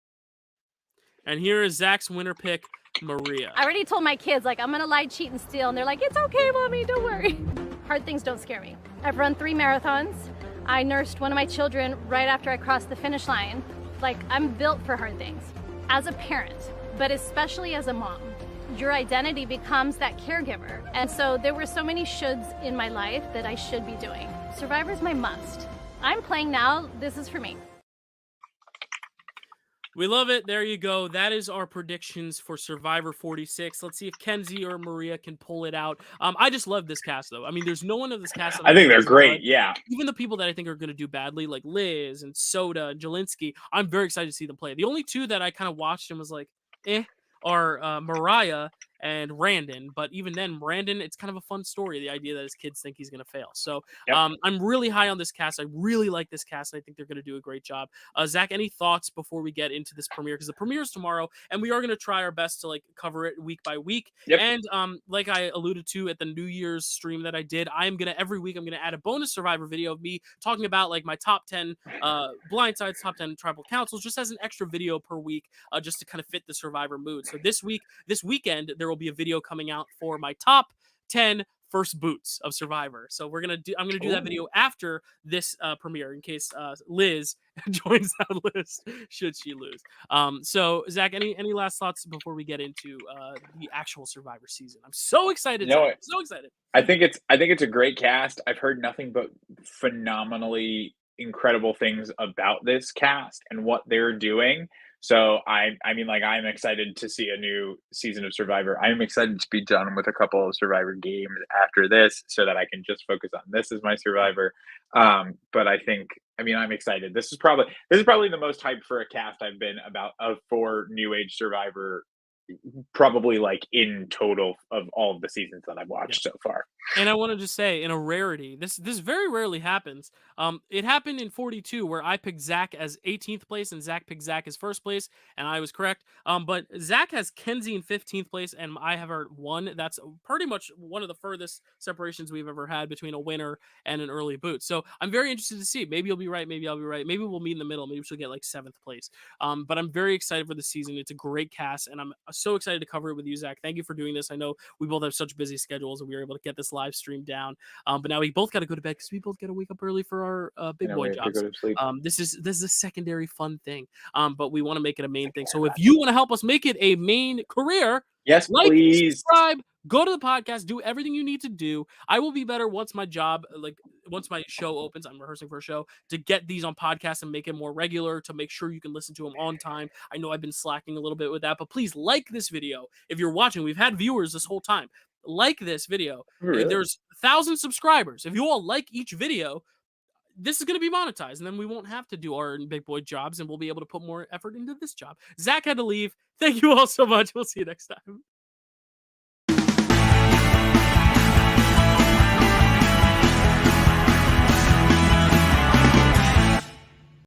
And here is Zach's winner pick, Maria. I already told my kids, like, I'm gonna lie, cheat, and steal, and they're like, it's okay, mommy, don't worry. Hard things don't scare me. I've run 3 marathons. I nursed one of my children right after I crossed the finish line. Like, I'm built for hard things. As a parent, but especially as a mom, your identity becomes that caregiver. And so there were so many shoulds in my life that I should be doing. Survivor's my must. I'm playing now, this is for me. We love it. There you go. That is our predictions for Survivor 46. Let's see if Kenzie or Maria can pull it out. I just love this cast, though. I mean, there's no one of this cast. I think they're great. Yeah. Even the people that I think are going to do badly, like Liz and Soda and Jelinski, I'm very excited to see them play. The only two that I kind of watched and was like, are Mariah and Randon. But even then, Randon, it's kind of a fun story, the idea that his kids think he's going to fail. So I'm really high on this cast. I really like this cast, and I think they're going to do a great job. Zach, any thoughts before we get into this premiere? Because the premiere is tomorrow, and we are going to try our best to like cover it week by week. And like I alluded to at the New Year's stream that I did, every week I'm going to add a bonus Survivor video of me talking about like my top 10 blindsides, top 10 tribal councils, just as an extra video per week, just to kind of fit the Survivor mood. So this weekend, there will be a video coming out for my top 10 first boots of Survivor. So I'm gonna do that video after this premiere in case Liz joins that list should she lose. So Zach, any last thoughts before we get into the actual Survivor season? I'm so excited. So excited. I think it's a great cast. I've heard nothing but phenomenally incredible things about this cast and what they're doing. So I mean, like, I'm excited to see a new season of Survivor. I'm excited to be done with a couple of Survivor games after this, so that I can just focus on this as my Survivor. But I'm excited. This is probably the most hyped for a cast I've been about for New Age Survivor, probably like in total of all of the seasons that I've watched so far. And I wanted to say, in a rarity, this very rarely happens. It happened in 42 where I picked Zach as 18th place and Zach picked Zach as first place, and I was correct. But Zach has Kenzie in 15th place, and I have her 1. That's pretty much one of the furthest separations we've ever had between a winner and an early boot. So I'm very interested to see. Maybe you'll be right. Maybe I'll be right. Maybe we'll meet in the middle. Maybe she'll get like 7th place. But I'm very excited for the season. It's a great cast, and I'm so excited to cover it with you, Zach. Thank you for doing this. I know we both have such busy schedules, and we were able to get this live stream down. But now we both got to go to bed because we both got to wake up early for our big boy jobs. This is a secondary fun thing, but we want to make it a main thing. So if you want to help us make it a main career, yes, please subscribe. Go to the podcast, do everything you need to do. I will be better once my show opens. I'm rehearsing for a show to get these on podcasts and make it more regular, to make sure you can listen to them on time. I know I've been slacking a little bit with that, but please like this video. If you're watching, we've had viewers this whole time. Like this video. Really? There's 1,000 subscribers. If you all like each video, this is going to be monetized, and then we won't have to do our big boy jobs, and we'll be able to put more effort into this job. Zach had to leave. Thank you all so much. We'll see you next time.